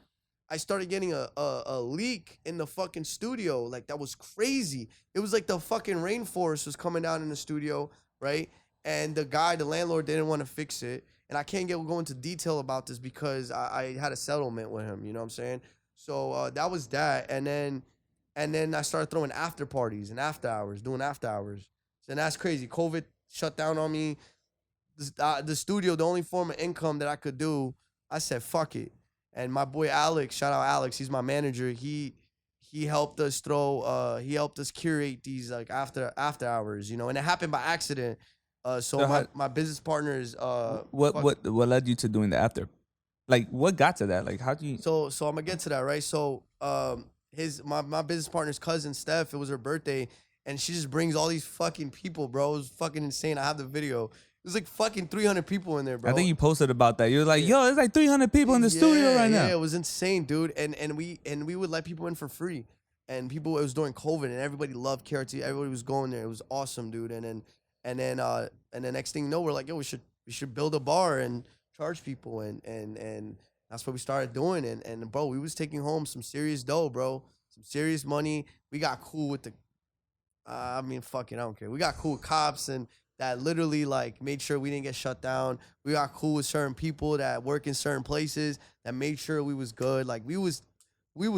I started getting a leak in the fucking studio. Like, that was crazy. It was like the fucking rainforest was coming down in the studio, right? And the landlord, didn't want to fix it. And I can't go into detail about this because I had a settlement with him, you know what I'm saying? So that was that. And then I started throwing after parties and after hours, doing after hours. And that's crazy. COVID shut down on me. The studio, the only form of income that I could do, I said, fuck it. And my boy Alex, shout out Alex, he's my manager. He helped us curate these like after hours, you know, and it happened by accident. So my business partners. What led you to doing the after? Like, what got to that? Like, how do you? So I'm gonna get to that, right? So my business partner's cousin Steph, it was her birthday, and she just brings all these fucking people, bro. It was fucking insane. I have the video. There's like fucking 300 people in there, bro. I think you posted about that. You were like, yo, there's like 300 people in the studio right now. Yeah, it was insane, dude. And we would let people in for free. And it was during COVID, and everybody loved KRT. Everybody was going there. It was awesome, dude. And then the next thing you know, we're like, yo, we should build a bar and charge people. And that's what we started doing. And bro, we was taking home some serious dough, bro. Some serious money. We got cool with the, I don't care. We got cool with cops and that literally like made sure we didn't get shut down. We got cool with certain people that work in certain places that made sure we was good. Like we was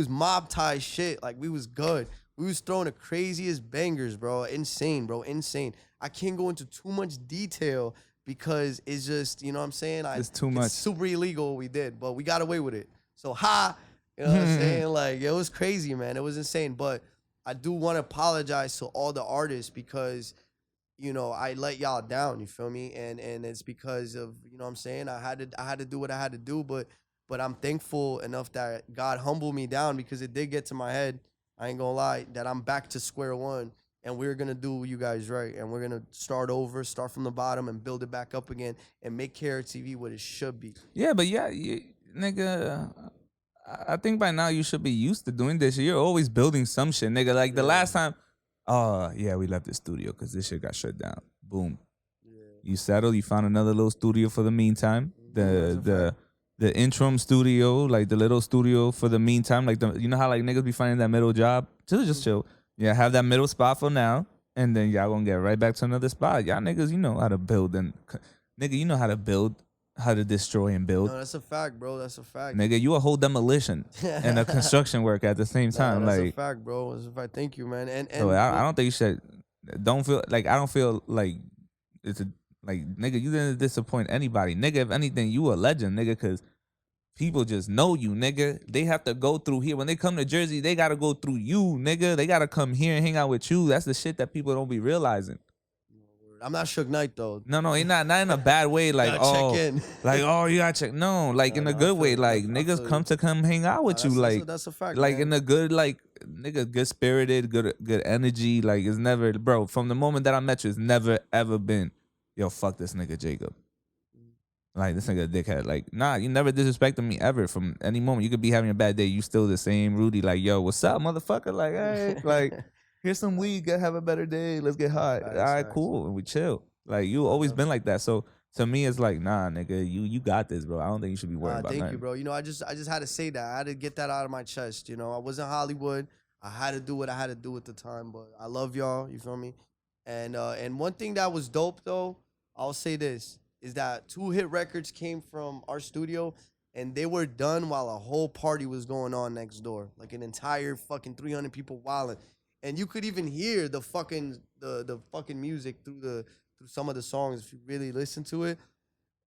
mob tie shit. Like we was good. We was throwing the craziest bangers, bro. Insane, bro. Insane. I can't go into too much detail because it's just, you know what I'm saying? It's too much. It's super illegal what we did, but we got away with it. So you know what I'm saying? Like it was crazy, man. It was insane. But I do want to apologize to all the artists because, you know, I let y'all down, you feel me? And it's because of, you know what I'm saying? I had to do what I had to do, but I'm thankful enough that God humbled me down because it did get to my head. I ain't gonna lie, that I'm back to square one and we're gonna do you guys right. And we're gonna start from the bottom and build it back up again and make KRTV what it should be. Yeah, but nigga, I think by now you should be used to doing this. You're always building some shit, nigga. Like the last time, we left the studio because this shit got shut down. Boom. Yeah. You settled. You found another little studio for the meantime. The interim studio, like the little studio for the meantime. Like you know how like niggas be finding that middle job? Just chill. Yeah, have that middle spot for now, and then y'all gonna get right back to another spot. Y'all niggas, you know how to build and nigga, you know how to build, how to destroy and build. No, that's a fact, bro. That's a fact. Nigga, you a whole demolition and a construction work at the same time. That's like a fact, bro. That's a fact. Thank you, man. And so I don't think you should. I don't feel like it's a like nigga. You didn't disappoint anybody, nigga. If anything, you a legend, nigga, because people just know you, nigga. They have to go through here. When they come to Jersey, they got to go through you, nigga. They got to come here and hang out with you. That's the shit that people don't be realizing. I'm not Suge Knight, though. No, he not in a bad way. Like, check in. Like, you got to check. No, like in a good way. Like, niggas come hang out with you. Like, that's a fact, like man. in a good, like, nigga, good spirited, good energy. Like, it's never, bro, from the moment that I met you, it's never, ever been, yo, fuck this nigga Jacob. Like, this nigga a dickhead. Like, nah, you never disrespected me ever from any moment. You could be having a bad day. You still the same Rudy. Like, yo, what's up, motherfucker? Like, hey, like, here's some weed. Have a better day. Let's get high. All right, cool. And we chill. Like, you always been like that. So To me, it's like, nah, nigga, you got this, bro. I don't think you should be worried about Thank nothing. you, bro. You know, I just had to say that. I had to get that out of my chest. You know, I wasn't Hollywood. I had to do what I had to do at the time. But I love y'all. You feel me? And one thing that was dope though, I'll say this, is that 2 hit records came from our studio, and they were done while a whole party was going on next door, like an entire fucking 300 people wilding, and you could even hear the fucking music through some of the songs if you really listen to it.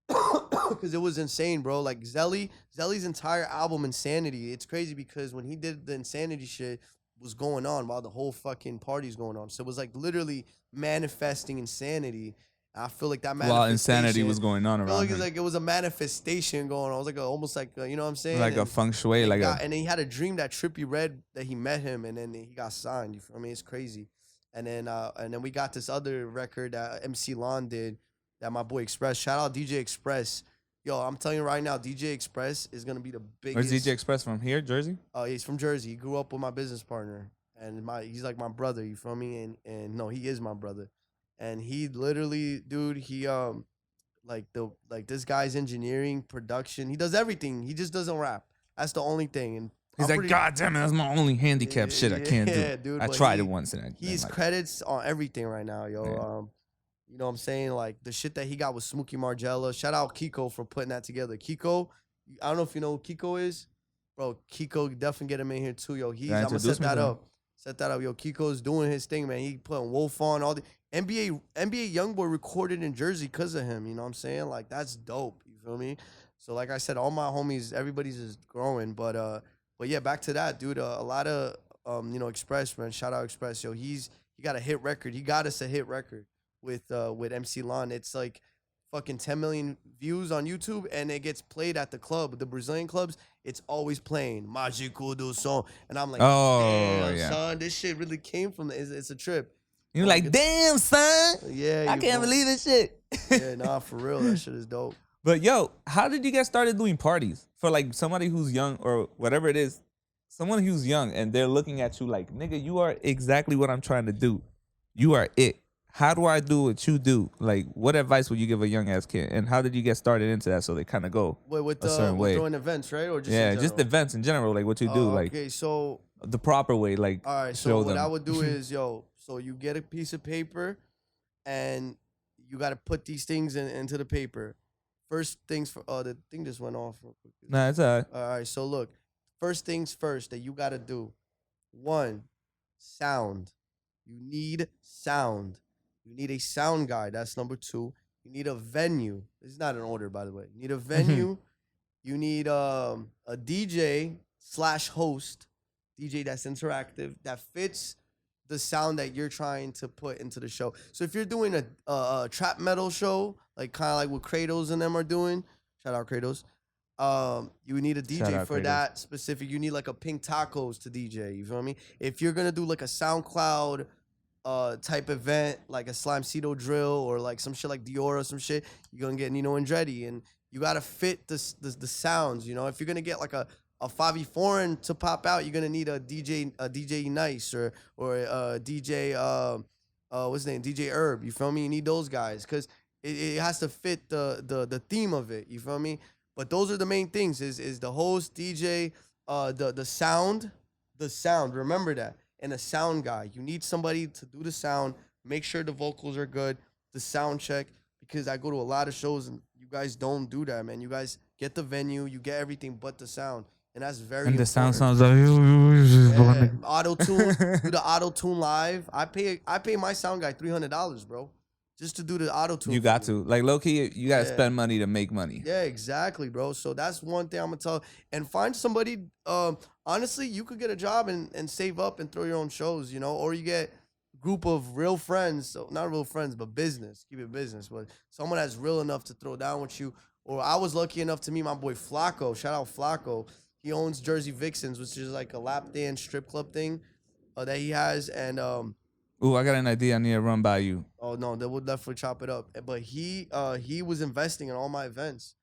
Because it was insane, bro. Like Zelly's entire album, Insanity. It's crazy because when he did the Insanity shit was going on while the whole fucking party's going on. So it was like literally manifesting insanity. I feel like that While insanity manifestation was going on I feel around like him. it's like it was a manifestation going on. It was like almost like you know what I'm saying? Like a feng shui, and like and then he had a dream that Trippie read that he met him, and then he got signed. You feel me? It's crazy. And then we got this other record that MC Lon did that my boy Express. Shout out DJ Express. Yo, I'm telling you right now, DJ Express is gonna be the biggest. Where's DJ Express from? Here, Jersey? He's from Jersey. He grew up with my business partner, and he's like my brother. You feel me? And no, he is my brother. And he literally, dude, he like this guy's engineering, production. He does everything. He just doesn't rap. That's the only thing. And He's like, God damn it, that's my only handicap shit I can't do. Dude, I tried it once and he's like, credits on everything right now, yo. Yeah. You know what I'm saying? Like the shit that he got with Smokey Margella. Shout out Kiko for putting that together. Kiko, I don't know if you know who Kiko is. Bro, Kiko, definitely get him in here too, yo. I'm gonna set that up. Set that up. Yo, Kiko's doing his thing, man. He putting Wolf on all the NBA Youngboy recorded in Jersey because of him. You know what I'm saying? Like that's dope. You feel me? So like I said, all my homies, everybody's just growing. But yeah, back to that, dude. A lot of Express, man. Shout out Express, yo. He got a hit record. He got us a hit record with MC Lon. It's like fucking 10 million views on YouTube, and it gets played at the club, the Brazilian clubs. It's always playing Mágico do Som, and I'm like, damn, son, this shit really came from it's a trip. You're like, damn, son. Yeah, I can't believe this shit. Yeah, nah, for real, that shit is dope. But yo, how did you get started doing parties for like somebody who's young or whatever it is? Someone who's young and they're looking at you like, nigga, you are exactly what I'm trying to do. You are it. How do I do what you do? Like, what advice would you give a young ass kid? And how did you get started into that so they kind of go a certain way? Throwing events, right? Or just just events in general, like what you do, like okay, so the proper way, like all right. So what I would do is, so you get a piece of paper, and you got to put these things into the paper. First things for the thing just went off real quick. Nah, it's all right. All right, so look, first things first that you got to do. 1, sound. You need sound. You need a sound guy. That's number 2. You need a venue. This is not in order, by the way. You need a venue. You need a DJ/host, DJ that's interactive, that fits the sound that you're trying to put into the show. So if you're doing a trap metal show, like kind of like what Kratos and them are doing, shout out Kratos. You need a DJ for that specific. You need like a Pink Tacos to DJ. You feel me? If you're gonna do like a SoundCloud type event, like a Slimecito drill or like some shit like Dior or some shit, you're gonna get Nino Andretti, and you gotta fit the sounds. You know, if you're gonna get like a Favi Foreign to pop out, you're gonna need a DJ Nice or a DJ what's his name, DJ Herb. You feel me? You need those guys because it has to fit the theme of it. You feel me? But those are the main things: is the host, DJ, the sound. Remember that. And a sound guy. You need somebody to do the sound, make sure the vocals are good, the sound check, because I go to a lot of shows and you guys don't do that, man. You guys get the venue, you get everything but the sound. And that's very important. The sound sounds like auto-tune, do the auto-tune live. I pay my sound guy $300, bro. Just to do the auto-tune. You got to. Like, low-key, you got to spend money to make money. Yeah, exactly, bro. So that's one thing I'm going to tell. And find somebody, honestly, you could get a job and save up and throw your own shows, you know, or you get a group of real friends. So not real friends, but business. Keep it business. But someone that's real enough to throw down with you. Or I was lucky enough to meet my boy Flacco. Shout out Flacco. He owns Jersey Vixens, which is like a lap dance strip club thing that he has. And, ooh, I got an idea I need to run by you. Oh no, they would definitely chop it up. But he was investing in all my events.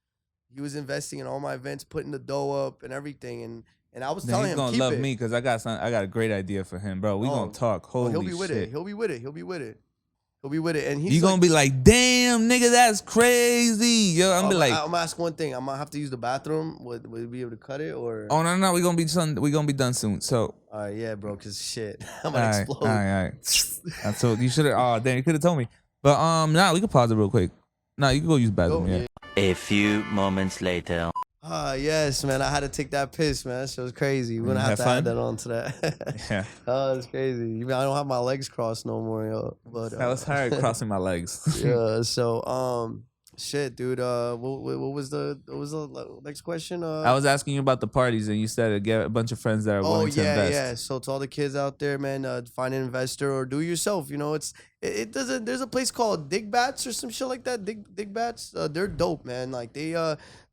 He was investing in all my events, putting the dough up and everything. And I was telling him, he's gonna love me because I got a great idea for him, bro. We gonna talk. Holy he'll be with shit. it. He'll be with it. He'll be with it, and he's You gonna be like, damn, nigga, that's crazy. Yo, I'm I'm gonna ask one thing. I'm gonna have to use the bathroom. Would we be able to cut it or? oh no, we gonna be done soon. So. All right, yeah, bro. Cause shit, I'm gonna explode. All right. I told you should have. Oh, damn, you could have told me. But nah, we could pause it real quick. Nah, you can go use the bathroom. Yeah. A few moments later. Yes, man. I had to take that piss, man. That shit was crazy. We're gonna have to add that on to that. Yeah. Oh, it's crazy. I don't have my legs crossed no more, yo. But I was tired crossing my legs. yeah. So shit, dude. What was the next question? I was asking you about the parties, and you said get a bunch of friends that are willing to invest. Yeah. So to all the kids out there, man, find an investor or do it yourself. You know, it doesn't. There's a place called Dig Bats or some shit like that. Dig Bats. They're dope, man. Like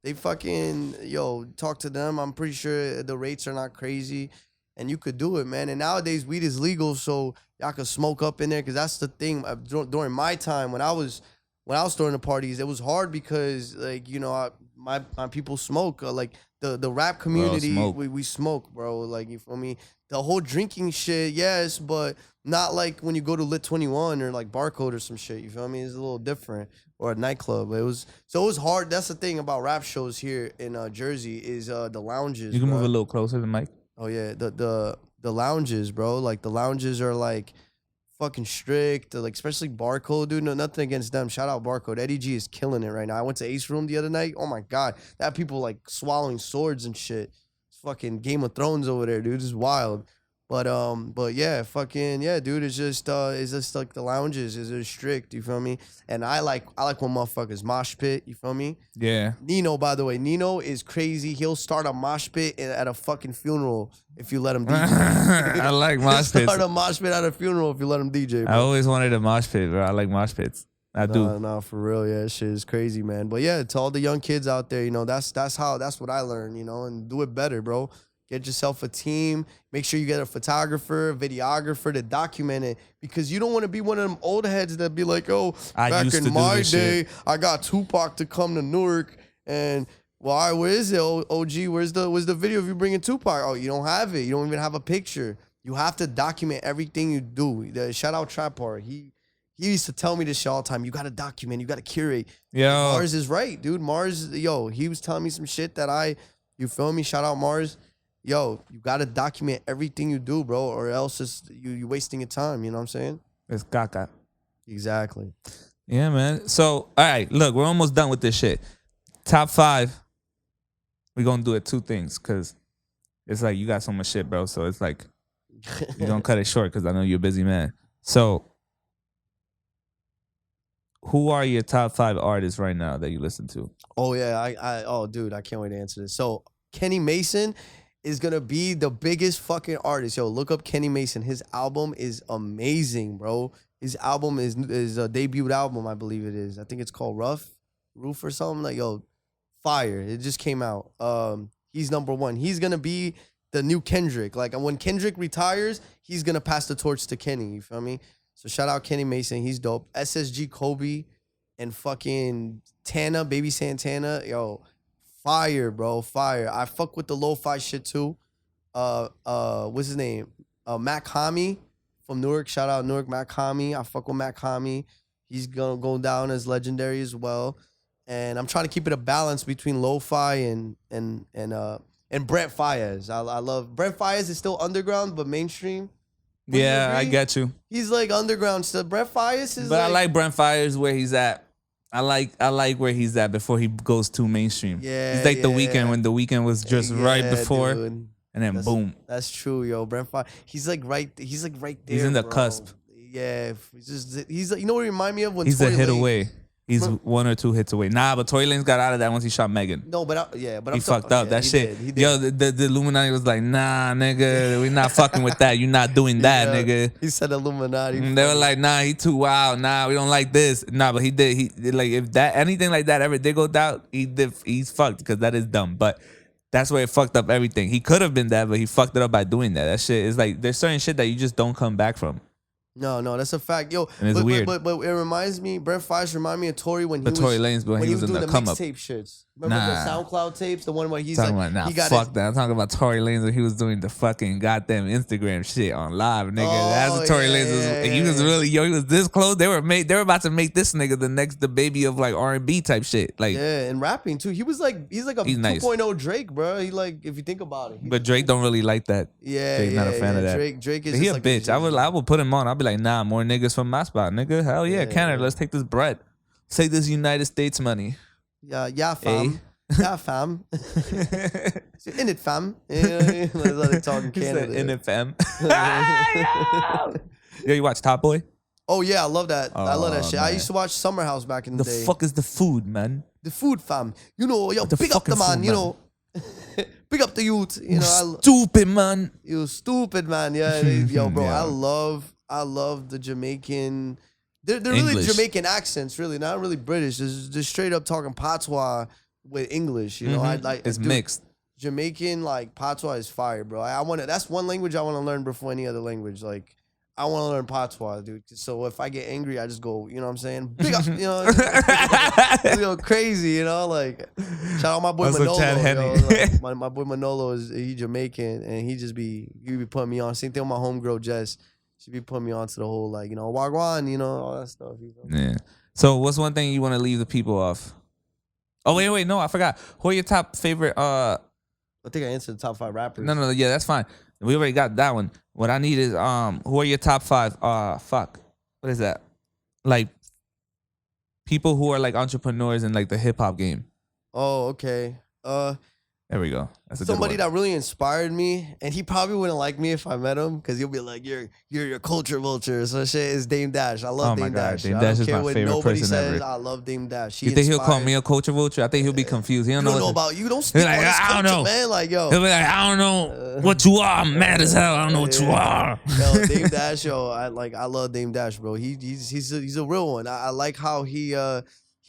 they fucking talk to them. I'm pretty sure the rates are not crazy, and you could do it, man. And nowadays weed is legal, so y'all can smoke up in there. Cause that's the thing. During my time when I was throwing the parties, it was hard because like my people smoke. Like the rap community, we smoke, bro. Like you feel me? The whole drinking shit, yes, but not like when you go to Lit 21 or like Barcode or some shit. You feel me? It's a little different. Or a nightclub. It was hard. That's the thing about rap shows here in Jersey is the lounges. You can bro. move a little closer to the mic. Oh yeah, the lounges, bro. Like the lounges are like fucking strict. Like especially Barcode, dude. No, nothing against them. Shout out Barcode. Eddie G is killing it right now. I went to Ace Room the other night. Oh my god, that people like swallowing swords and shit. It's fucking Game of Thrones over there, dude. It's wild. But yeah, fucking yeah, dude. It's just like the lounges is just strict. You feel me? And I like when motherfuckers mosh pit. You feel me? Yeah. Nino, by the way, Nino is crazy. He'll start a mosh pit at a fucking funeral if you let him DJ. I like mosh pits. Start a mosh pit at a funeral if you let him DJ. Bro. I always wanted a mosh pit, bro. I like mosh pits. I do. No, for real. Yeah, shit is crazy, man. But yeah, to all the young kids out there, that's what I learned, and do it better, bro. Get yourself a team. Make sure you get a photographer, videographer to document it. Because you don't want to be one of them old heads that be like, oh, back in my day, I got Tupac to come to Newark. And why? Where is it, OG? Where's the video of you bringing Tupac? Oh, you don't have it. You don't even have a picture. You have to document everything you do. Shout out Trapar. He used to tell me this shit all the time. You got to document. You got to curate. Yo. Mars is right, dude. Mars, he was telling me some shit that you feel me? Shout out Mars. Yo, you gotta document everything you do, bro, or else it's you wasting your time. You know what I'm saying? It's caca. Exactly. Yeah, man. So, all right, look, we're almost done with this shit. Top 5. We're gonna do it 2 things, cause it's like you got so much shit, bro. So it's like you don't cut it short, cause I know you're a busy man. So, who are your top 5 artists right now that you listen to? Oh yeah, dude, I can't wait to answer this. So Kenny Mason is gonna be the biggest fucking artist. Yo, look up Kenny Mason. His album is amazing, bro. His album is a debut album, I believe it is. I think it's called Roof or something. Like, yo, fire. It just came out. He's number 1. He's gonna be the new Kendrick. Like when Kendrick retires, he's gonna pass the torch to Kenny. You feel me? So shout out Kenny Mason. He's dope. SSG Kobe and fucking Tana, Baby Santana. Yo, fire, bro. Fire. I fuck with the lo-fi shit too. What's his name? Matt Kami from Newark. Shout out Newark, Matt Kami. I fuck with Matt Kami. He's gonna go down as legendary as well. And I'm trying to keep it a balance between lo-fi and Brent Faiyaz. I love Brent Faiyaz is still underground but mainstream. Yeah, I get you. He's like underground still. Brent Faiyaz is But I like Brent Faiyaz where he's at. I like where he's at before he goes too mainstream. Yeah, he's like The Weeknd when The Weeknd was just right before, dude. And then boom. That's true, yo. Brent Faiyaz, he's like right there. He's in the cusp. Yeah, he's like, you know what he remind me of when he's Tory a hit Lanez, away. He's 1 or 2 hits away. Nah, but Tory Lanez got out of that once he shot Megan. No, but he fucked up. That shit. He did. Yo, the Illuminati was like, nah, nigga, we not fucking with that. You not doing that, nigga. He said Illuminati. And they were like, nah, he too wild. Nah, we don't like this. Nah, but he did. He like if that anything like that ever did go down, he's fucked because that is dumb. But that's where it fucked up everything. He could have been that, but he fucked it up by doing that. That shit is like there's certain shit that you just don't come back from. No, that's a fact, yo. And it's weird. But it reminds me, Brent Faiyaz remind me of Tory when he was Tory Lanez when he was in doing the the come up. mixtape shits. Remember Nah. the SoundCloud tapes? The one where he's Talking like, about, he got fuck that. I'm talking about Tory Lanez when he was doing the fucking goddamn Instagram shit on live, nigga. Oh, That's what Tory yeah, Lanez was. yeah, He was yeah. really, he was this close. They were about to make this nigga the baby of like R&B type shit. Like, Yeah, and rapping too. He's like a He's 2.0 nice. Drake, bro. He like, if you think about it. but Drake don't really like that. Yeah, Drake yeah, not a fan of that. Drake is He just a like bitch. I would put him on. I'd be like, nah, more niggas from my spot, nigga. Hell yeah, Yeah, Canada. yeah. Let's take this bread. Let's take this United States money. Yeah, fam. Yeah, fam. In it, fam. You know what I mean? That's how they talk in He said, Canada. in it, fam. Yo, you watch Top Boy? Oh yeah, I love that. I love that Oh, shit. I man. used to watch Summer House back in the, The day. fuck is the food, man? The food, fam. You know, yo, The big up the fucking man. food, You man. know, big up the youth. You know, Stupid, man. you stupid man. Yeah, yo, bro. Yeah. I love the Jamaican. They're really English. Jamaican accents, really, not really British. Just straight up talking patois with English. You know, I like It's dude, mixed. Jamaican like patois is fire, bro. I want to. That's one language I want to learn before any other language. Like I want to learn patois, dude. So if I get angry, I just go. You know what I'm saying? Big up, you know, you know, crazy. You know, like shout out my boy Also Manolo. Chad Yo, Henne. like, my boy Manolo he Jamaican and he be putting me on. Same thing with my homegirl Jess. She be putting me on to the whole like wagwan, all that stuff. You know? Yeah. So what's one thing you want to leave the people off? Oh wait, no, I forgot. Who are your top favorite? I think I answered the top 5 rappers. No, yeah, that's fine. We already got that one. What I need is who are your top 5? Fuck, what is that? Like people who are like entrepreneurs in like the hip hop game. Oh, okay. There we go. That's a good Somebody one. that really inspired me, and he probably wouldn't like me if I met him, because he'll be like, "You're your culture vulture." So shit is Dame Dash. I love Oh my Dame God, Dash. Dame I Dash don't is care my what favorite nobody person says. ever. I love Dame Dash. You think he'll call inspired- me a culture vulture? I think he'll be confused. He don't You know don't know what about you. Don't speak like, on his I don't culture, know. man. Like, yo. He'll be like, I don't know what you are. I'm mad as hell. I don't know what you are. Yo, Dame Dash, yo, I love Dame Dash, bro. He's a real one. I like how he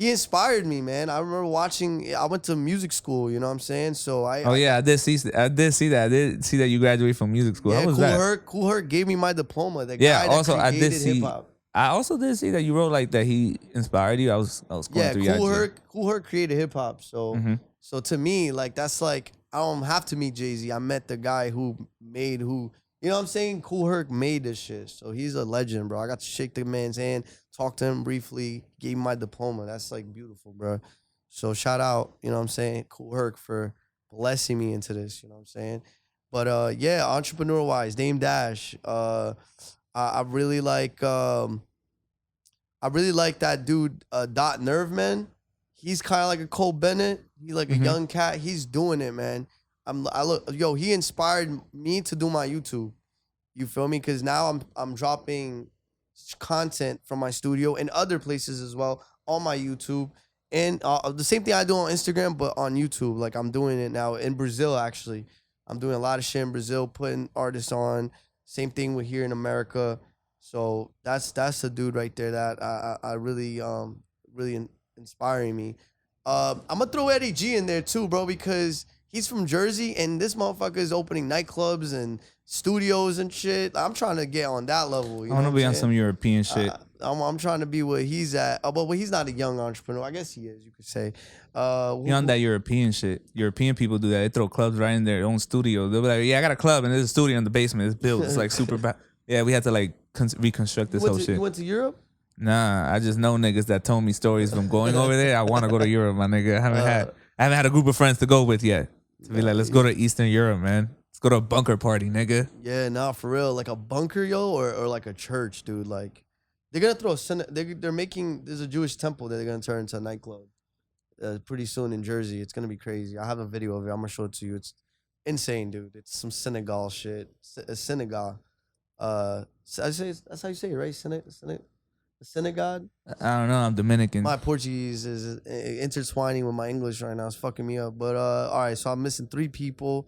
inspired me, man. I remember I went to music school, you know what I'm saying? So Oh yeah, I did see that. I did see that you graduated from music school. yeah, How was Cool that? Cool Herc gave me my diploma. The Yeah, guy that also, I did created see- hip-hop. I also did see that you wrote like that he inspired you. I was going Yeah, through your Cool Herc created hip hop. So Mhm. so to me, like that's like I don't have to meet Jay-Z. I met the guy who you know what I'm saying? Cool Herc made this shit. So he's a legend, bro. I got to shake the man's hand, talk to him briefly, gave him my diploma. That's like beautiful, bro. So shout out, you know what I'm saying? Cool Herc for blessing me into this, you know what I'm saying? But yeah, entrepreneur wise, Dame Dash. I really like that dude, Dot Nerve, man. He's kind of like a Cole Bennett. He's like a young cat. He's doing it, man. He inspired me to do my YouTube. You feel me? Because now I'm dropping content from my studio and other places as well on my YouTube. And the same thing I do on Instagram, but on YouTube. Like I'm doing it now in Brazil, actually. I'm doing a lot of shit in Brazil, putting artists on. Same thing with here in America. So that's the dude right there that I really inspiring me. I'm gonna throw Eddie G in there too, bro, because he's from Jersey and this motherfucker is opening nightclubs and studios and shit. I'm trying to get on that level. You I want know to be what on I'm some saying? European shit. I'm trying to be where he's at. But he's not a young entrepreneur. I guess he is, you could say. You on that European shit. European people do that. They throw clubs right in their own studio. They'll be like, yeah, I got a club and there's a studio in the basement. It's built. It's like super bad. Yeah, we had to like reconstruct this whole shit. You went to Europe? Nah, I just know niggas that told me stories from going over there. I want to go to Europe, my nigga. I haven't had a group of friends to go with yet. To be like, let's go to Eastern Europe, man. Let's go to a bunker party, nigga. Yeah, nah, for real. Like a bunker, yo, or like a church, dude. Like they're gonna throw there's a Jewish temple that they're gonna turn into a nightclub pretty soon in Jersey. It's gonna be crazy. I have a video of it. I'm gonna show it to you. It's insane, dude. It's some Senegal shit. A synagogue. That's how you say it, right? Synagogue. I don't know. I'm Dominican. My Portuguese is intertwining with my English right now. It's fucking me up. But all right, so I'm missing 3 people.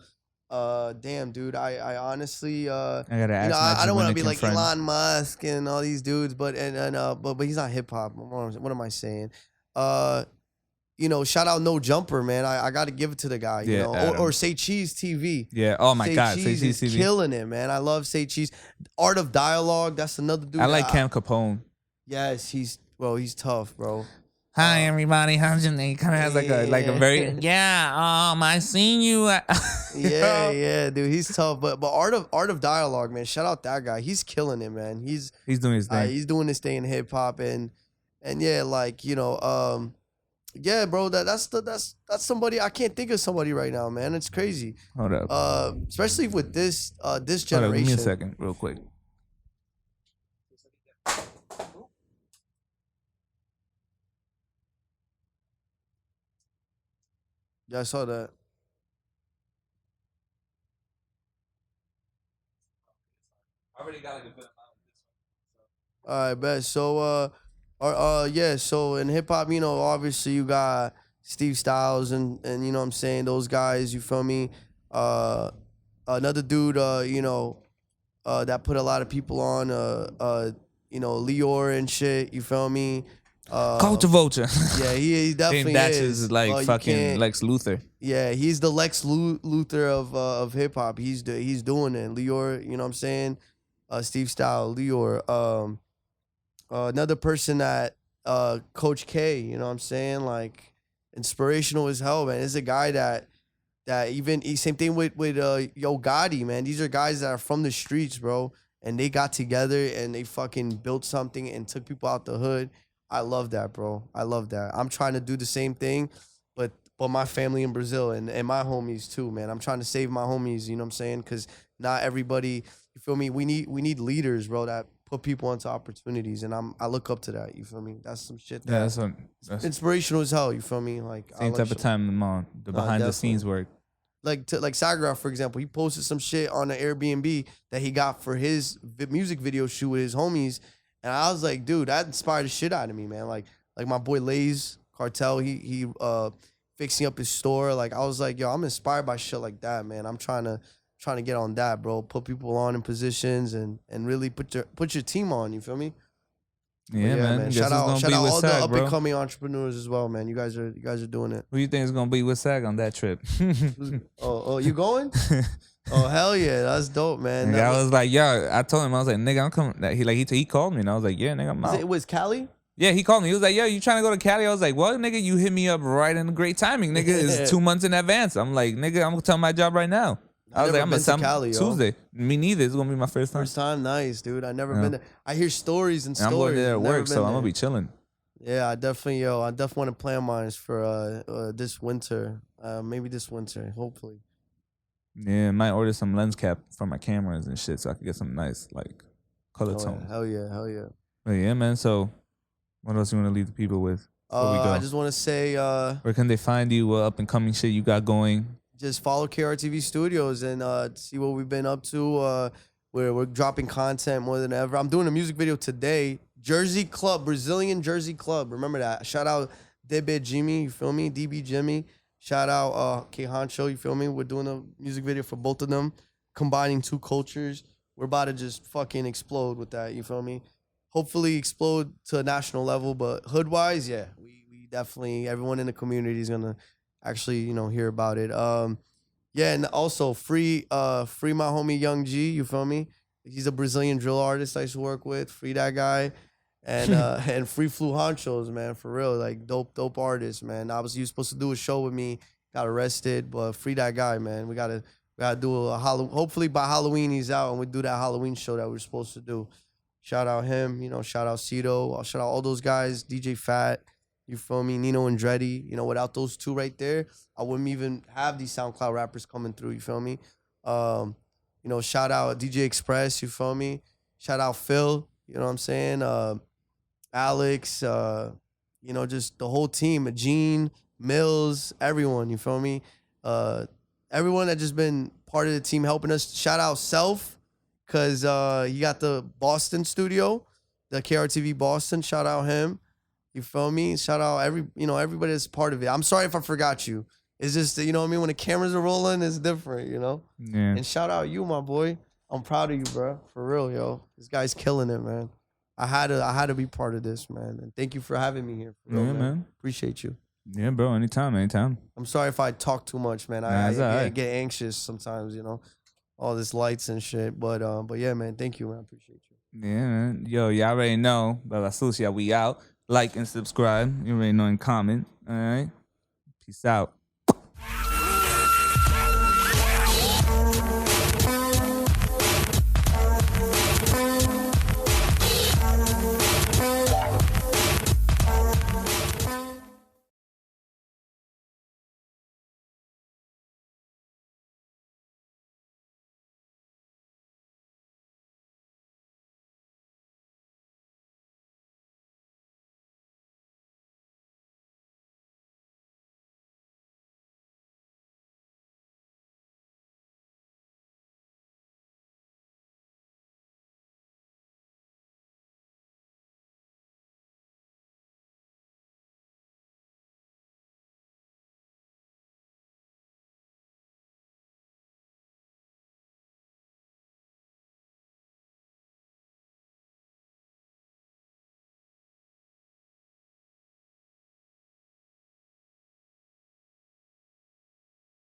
Damn, dude. I honestly I gotta ask my I don't want to be Dominican like friend. Elon Musk and all these dudes, but he's not hip hop. What am I saying? Shout out No Jumper, man. I got to give it to the guy. You Yeah, know, Adam. or Say Cheese TV. Yeah. Oh my God. Say Cheese Cheese is TV. killing it, man. I love Say Cheese. Art of Dialogue. That's another dude. I like Cam Capone. Yes, he's tough, bro. Hi everybody, how's your name? Kind of has like a very I seen you. Yeah, dude, he's tough. But art of dialogue, man. Shout out that guy. He's killing it, man. He's doing his thing. he's doing this thing in hip hop and yeah, like yeah, bro. That's somebody. I can't think of somebody right now, man. It's crazy. Hold up. Especially with this this Hold up, generation. give me a second, real quick. Yeah, I saw that. I already got like a good amount. All right, bet. So, yeah. So in hip hop, obviously you got Steve Styles and you know what I'm saying, those guys. You feel me? Another dude, that put a lot of people on. Lior and shit. You feel me? Culture vulture. Yeah, he definitely That's is. his like fucking Lex Luthor. Yeah, he's the Lex Luthor of hip hop. He's doing it. Lior, you know what I'm saying? Steve Style, Lior. Another person that Coach K, you know what I'm saying? Like inspirational as hell, man. It's a guy that even same thing with Yo Gotti, man. These are guys that are from the streets, bro, and they got together and they fucking built something and took people out the hood. I love that, bro. I love that. I'm trying to do the same thing, but my family in Brazil and my homies too, man. I'm trying to save my homies, you know what I'm saying? Because not everybody, you feel me? We need leaders, bro, that put people into opportunities, and I look up to that, you feel me? That's some shit Yeah, that's inspirational as hell, you feel me? Like same type of time I'm on. The behind the scenes work. Like Sagraf, for example, he posted some shit on the Airbnb that he got for his music video shoot with his homies. And I was like, dude, that inspired the shit out of me, man. Like my boy Lays Cartel, he fixing up his store. Like I was like, yo, I'm inspired by shit like that, man. I'm trying to get on that, bro. Put people on in positions and really put your team on. You feel me? Yeah, man. Shout out all the up bro. and coming entrepreneurs as well, man. You guys are doing it. Who you think is gonna be with Sag on that trip? Oh, you going? Oh hell yeah, that's dope, man. I was like, yo, I told him, I was like, nigga, I'm coming. He called me and I was like, yeah, nigga, I'm out. It was Cali? Yeah, he called me. He was like, yo, you trying to go to Cali? I was like, well, nigga, you hit me up right in great timing, nigga. It's 2 months in advance. I'm like, nigga, I'm gonna tell my job right now. I was like, I'm gonna tell Cali, Tuesday. Me neither. It's gonna be my first time. First time, nice, dude. I never been there. I hear stories and I'm stories. going there at work, so I'm there. gonna be chilling. Yeah, I definitely want to plan mine for this winter. Maybe this winter, hopefully. Yeah, might order some lens cap for my cameras and shit, so I can get some nice like color tones. Hell yeah. But yeah, man. So, what else you want to leave the people with? Before we go? I just want to say, where can they find you? What up and coming shit you got going? Just follow KRTV Studios and see what we've been up to. We're dropping content more than ever. I'm doing a music video today. Jersey Club, Brazilian Jersey Club. Remember that. Shout out DB Jimmy, you feel me? DB Jimmy. Shout out K Honcho, you feel me? We're doing a music video for both of them, combining two cultures. We're about to just fucking explode with that, you feel me? Hopefully explode to a national level, but hood-wise, yeah, we definitely, everyone in the community is going to actually, hear about it. Yeah, and also free my homie Young G, you feel me? He's a Brazilian drill artist I used to work with. Free that guy. And and free Flu Honchos, man, for real. Like dope artist, man. You was supposed to do a show with me, got arrested, but free that guy, man. We gotta do a hopefully by Halloween he's out and we do that Halloween show that we're supposed to do. Shout out him, shout out Cito. I'll shout out all those guys, DJ Fat, you feel me, Nino Andretti. Without those two right there, I wouldn't even have these SoundCloud rappers coming through, you feel me? Shout out DJ Express, you feel me? Shout out Phil, you know what I'm saying? Alex, just the whole team, Gene, Mills, everyone, you feel me? Everyone that just been part of the team helping us. Shout out Self, because he got the Boston studio, the KRTV Boston. Shout out him. You feel me? Shout out everybody that's part of it. I'm sorry if I forgot you. It's just, you know what I mean? When the cameras are rolling, it's different, Yeah. And shout out you, my boy. I'm proud of you, bro. For real, yo. This guy's killing it, man. I had to be part of this, man. And thank you for having me here. For real, Yeah, man. Appreciate you. Yeah, bro. Anytime. I'm sorry if I talk too much, man. I get anxious sometimes, all this lights and shit. But yeah, man. Thank you, man. I appreciate you. Yeah, man. Yo, y'all already know. Baba Sucia, we out. like and subscribe. You already know, and comment. All right. Peace out.